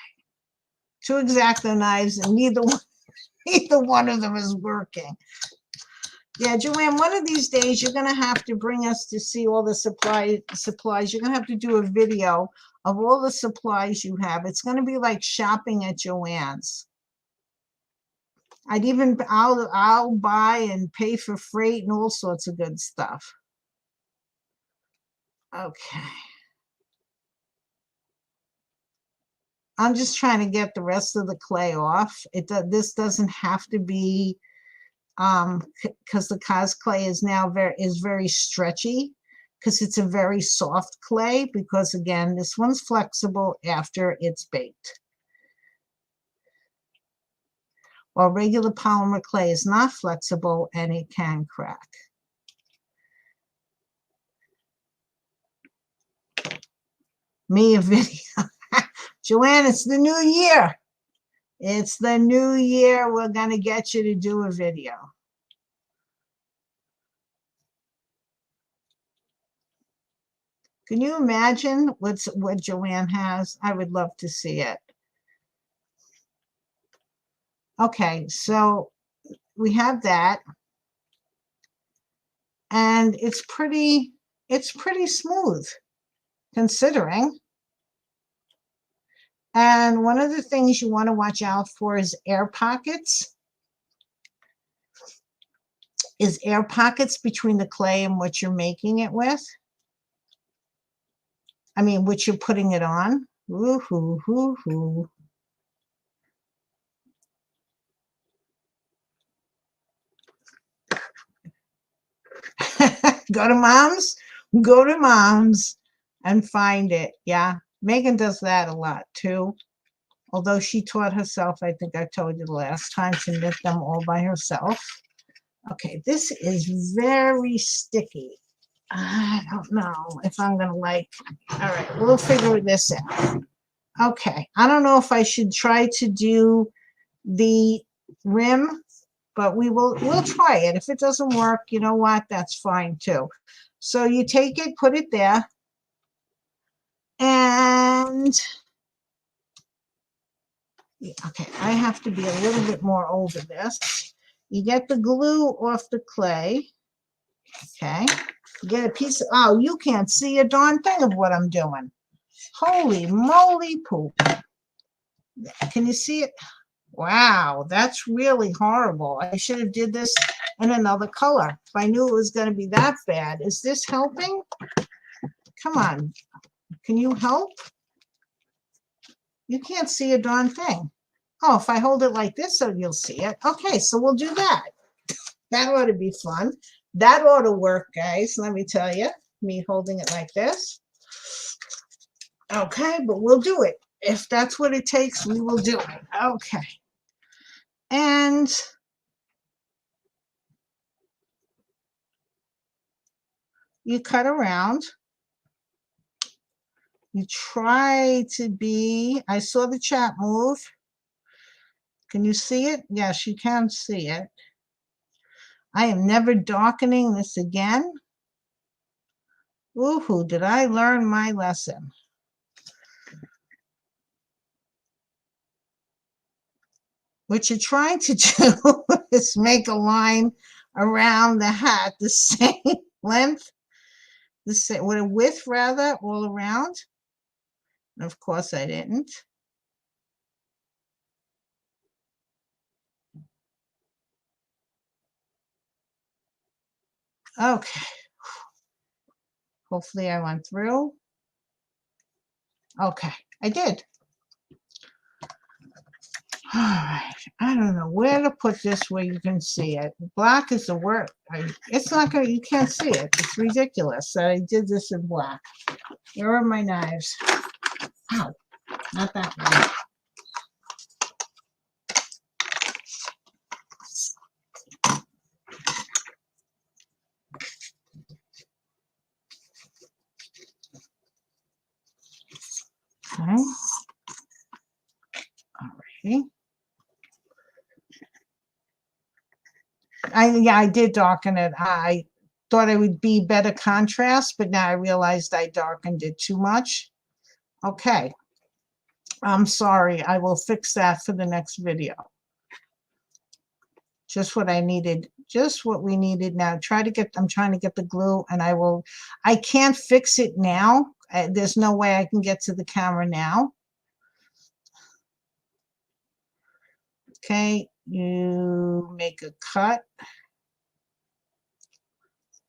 Two X-Acto knives and neither one of them is working. Yeah, Joanne, one of these days you're going to have to bring us to see all the supplies. You're going to have to do a video of all the supplies you have. It's going to be like shopping at Joann's. I'll buy and pay for freight and all sorts of good stuff. Okay. I'm just trying to get the rest of the clay off. This doesn't have to be, because the Cos clay is now very stretchy, because it's a very soft clay, because again, this one's flexible after it's baked. While regular polymer clay is not flexible and it can crack. Me a video. Joanne, it's the new year. It's the new year. We're going to get you to do a video. Can you imagine what Joanne has? I would love to see it. Okay, so we have that. And it's pretty smooth considering. And one of the things you want to watch out for is air pockets. Air pockets between the clay and what you're making it with. I mean, what you're putting it on. Woo-hoo-hoo-hoo. Go to mom's and find it. Yeah, Megan does that a lot too. Although she taught herself, I think I told you the last time, to knit them all by herself. Okay, this is very sticky. I don't know if I'm going to like, all right, we'll figure this out. Okay, I don't know if I should try to do the rim, but we'll try it. If it doesn't work, you know what, that's fine too. So you take it, put it there, and okay, I have to be a little bit more over this. You get the glue off the clay. Okay, you get a piece of, oh, you can't see a darn thing of what I'm doing. Holy moly poop. Can you see it? Wow, that's really horrible. I should have did this in another color if I knew it was going to be that bad. Is this helping? Come on. Can you help? You can't see a darn thing. Oh, if I hold it like this, so you'll see it. Okay, so we'll do that. That ought to be fun. That ought to work, guys. Let me tell you. Me holding it like this. Okay, but we'll do it. If that's what it takes, we will do it. Okay. And you cut around. You try to be, I saw the chat move. Can you see it? Yes, you can see it. I am never darkening this again. Woohoo, did I learn my lesson? What you're trying to do is make a line around the hat the same length, the same, with a width rather, all around. And of course I didn't. Okay. Hopefully I went through. Okay, I did. All right, I don't know where to put this where you can see it. Black is the word. It's not gonna, you can't see it. It's ridiculous that I did this in black. Where are my knives? Ow, not that one. Okay. Alrighty. Yeah, I did darken it. thought it would be better contrast, but now I realized I darkened it too much. Okay. I'm sorry. I will fix that for the next video. Just what I needed, just what we needed now. I'm trying to get the glue, and I can't fix it now. There's no way I can get to the camera now. Okay, you make a cut.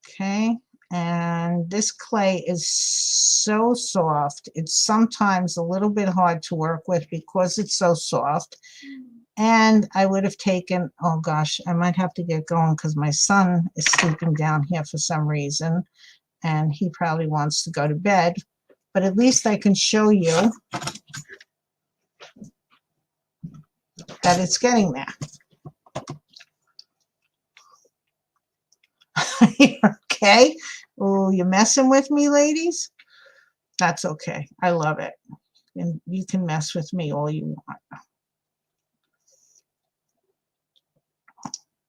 Okay, and this clay is so soft. It's sometimes a little bit hard to work with because it's so soft. And I would have taken, oh gosh, I might have to get going because my son is sleeping down here for some reason, and he probably wants to go to bed. But at least I can show you that it's getting there. Okay. Oh, you're messing with me, ladies? That's okay. I love it. And you can mess with me all you want.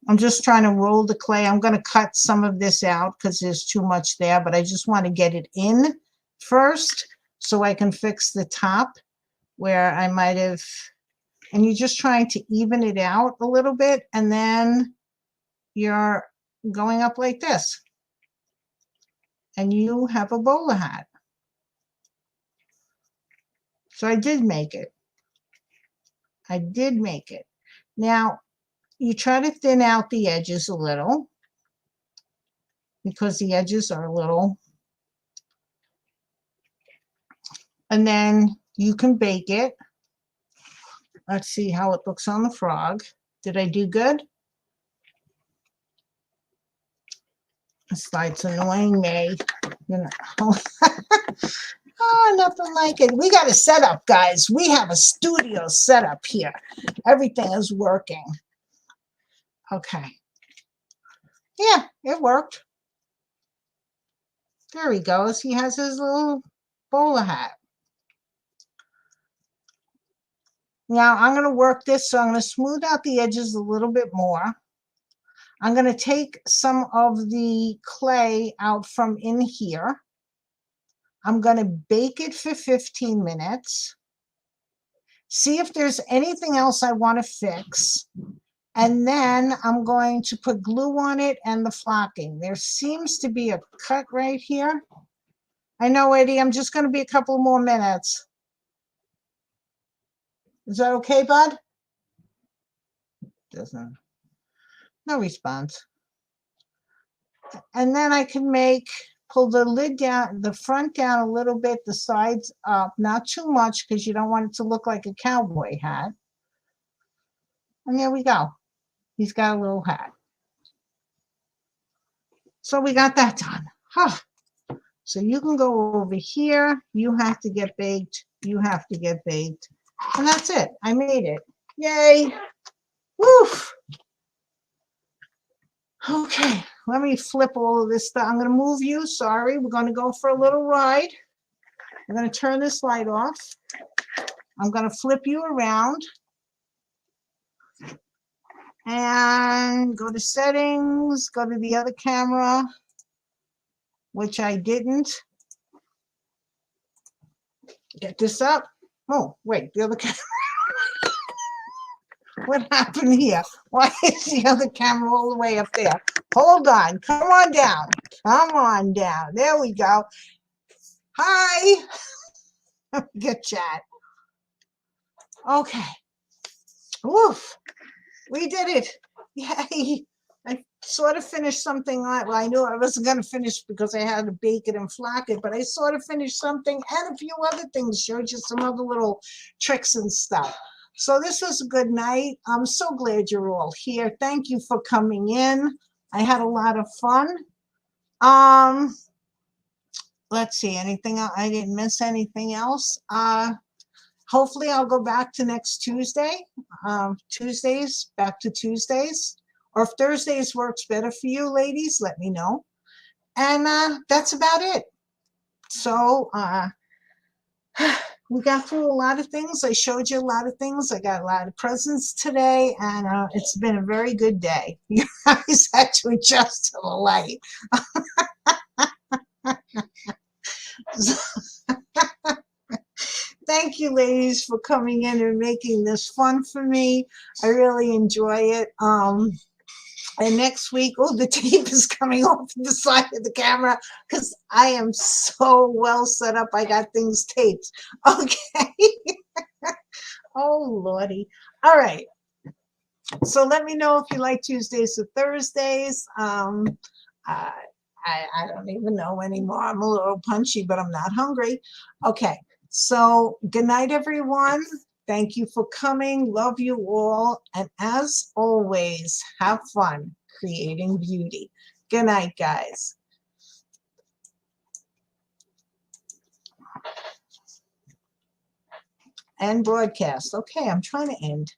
I'm just trying to roll the clay. I'm going to cut some of this out because there's too much there, but I just want to get it in first so I can fix the top where I might have, and you're just trying to even it out a little bit, and then you're going up like this. And you have a bowler hat. So I did make it. I did make it. Now, you try to thin out the edges a little because the edges are a little. And then you can bake it. Let's see how it looks on the frog. Did I do good? This light's annoying me. You know. Oh, nothing like it. We got a setup, guys. We have a studio setup here. Everything is working. Okay. Yeah, it worked. There he goes. He has his little bowler hat. Now I'm going to work this, so I'm going to smooth out the edges a little bit more. I'm going to take some of the clay out from in here. I'm going to bake it for 15 minutes. See if there's anything else I want to fix. And then I'm going to put glue on it and the flocking. There seems to be a cut right here. I know, Eddie, I'm just going to be a couple more minutes. Is that okay, bud? Doesn't. No response. And then I can pull the lid down, the front down a little bit, the sides up, not too much because you don't want it to look like a cowboy hat. And there we go. He's got a little hat. So we got that done. Huh. So you can go over here. You have to get baked. You have to get baked. And that's it. I made it. Yay. Woof. Okay, let me flip all of this stuff. I'm going to move you. Sorry, we're going to go for a little ride. I'm going to turn this light off. I'm going to flip you around and go to settings, go to the other camera, which I didn't. Get this up. Oh, wait, the other camera. What happened here? Why is the other camera all the way up there? Hold on. Come on down. Come on down. There we go. Hi. Get chat. Okay. Woof. We did it. Yay. I sort of finished something. Well, I knew I wasn't going to finish because I had to bake it and flock it, but I sort of finished something and a few other things. Showed you some other little tricks and stuff. So this was a good night. I'm so glad you're all here. Thank you for coming in. I had a lot of fun. Let's see, anything else? I didn't miss anything else. Hopefully I'll go back to next Tuesday. Tuesdays, back to Tuesdays. Or if Thursdays works better for you, ladies, let me know. And that's about it. So we got through a lot of things. I showed you a lot of things. I got a lot of presents today, and it's been a very good day. You guys had to adjust to the light. Thank you, ladies, for coming in and making this fun for me. I really enjoy it. And next week, oh, the tape is coming off the side of the camera because I am so well set up. I got things taped. Okay. Oh, Lordy. All right. So let me know if you like Tuesdays or Thursdays. I don't even know anymore. I'm a little punchy, but I'm not hungry. Okay. So good night, everyone. Thank you for coming. Love you all. And as always, have fun creating beauty. Good night, guys. End broadcast. Okay, I'm trying to end.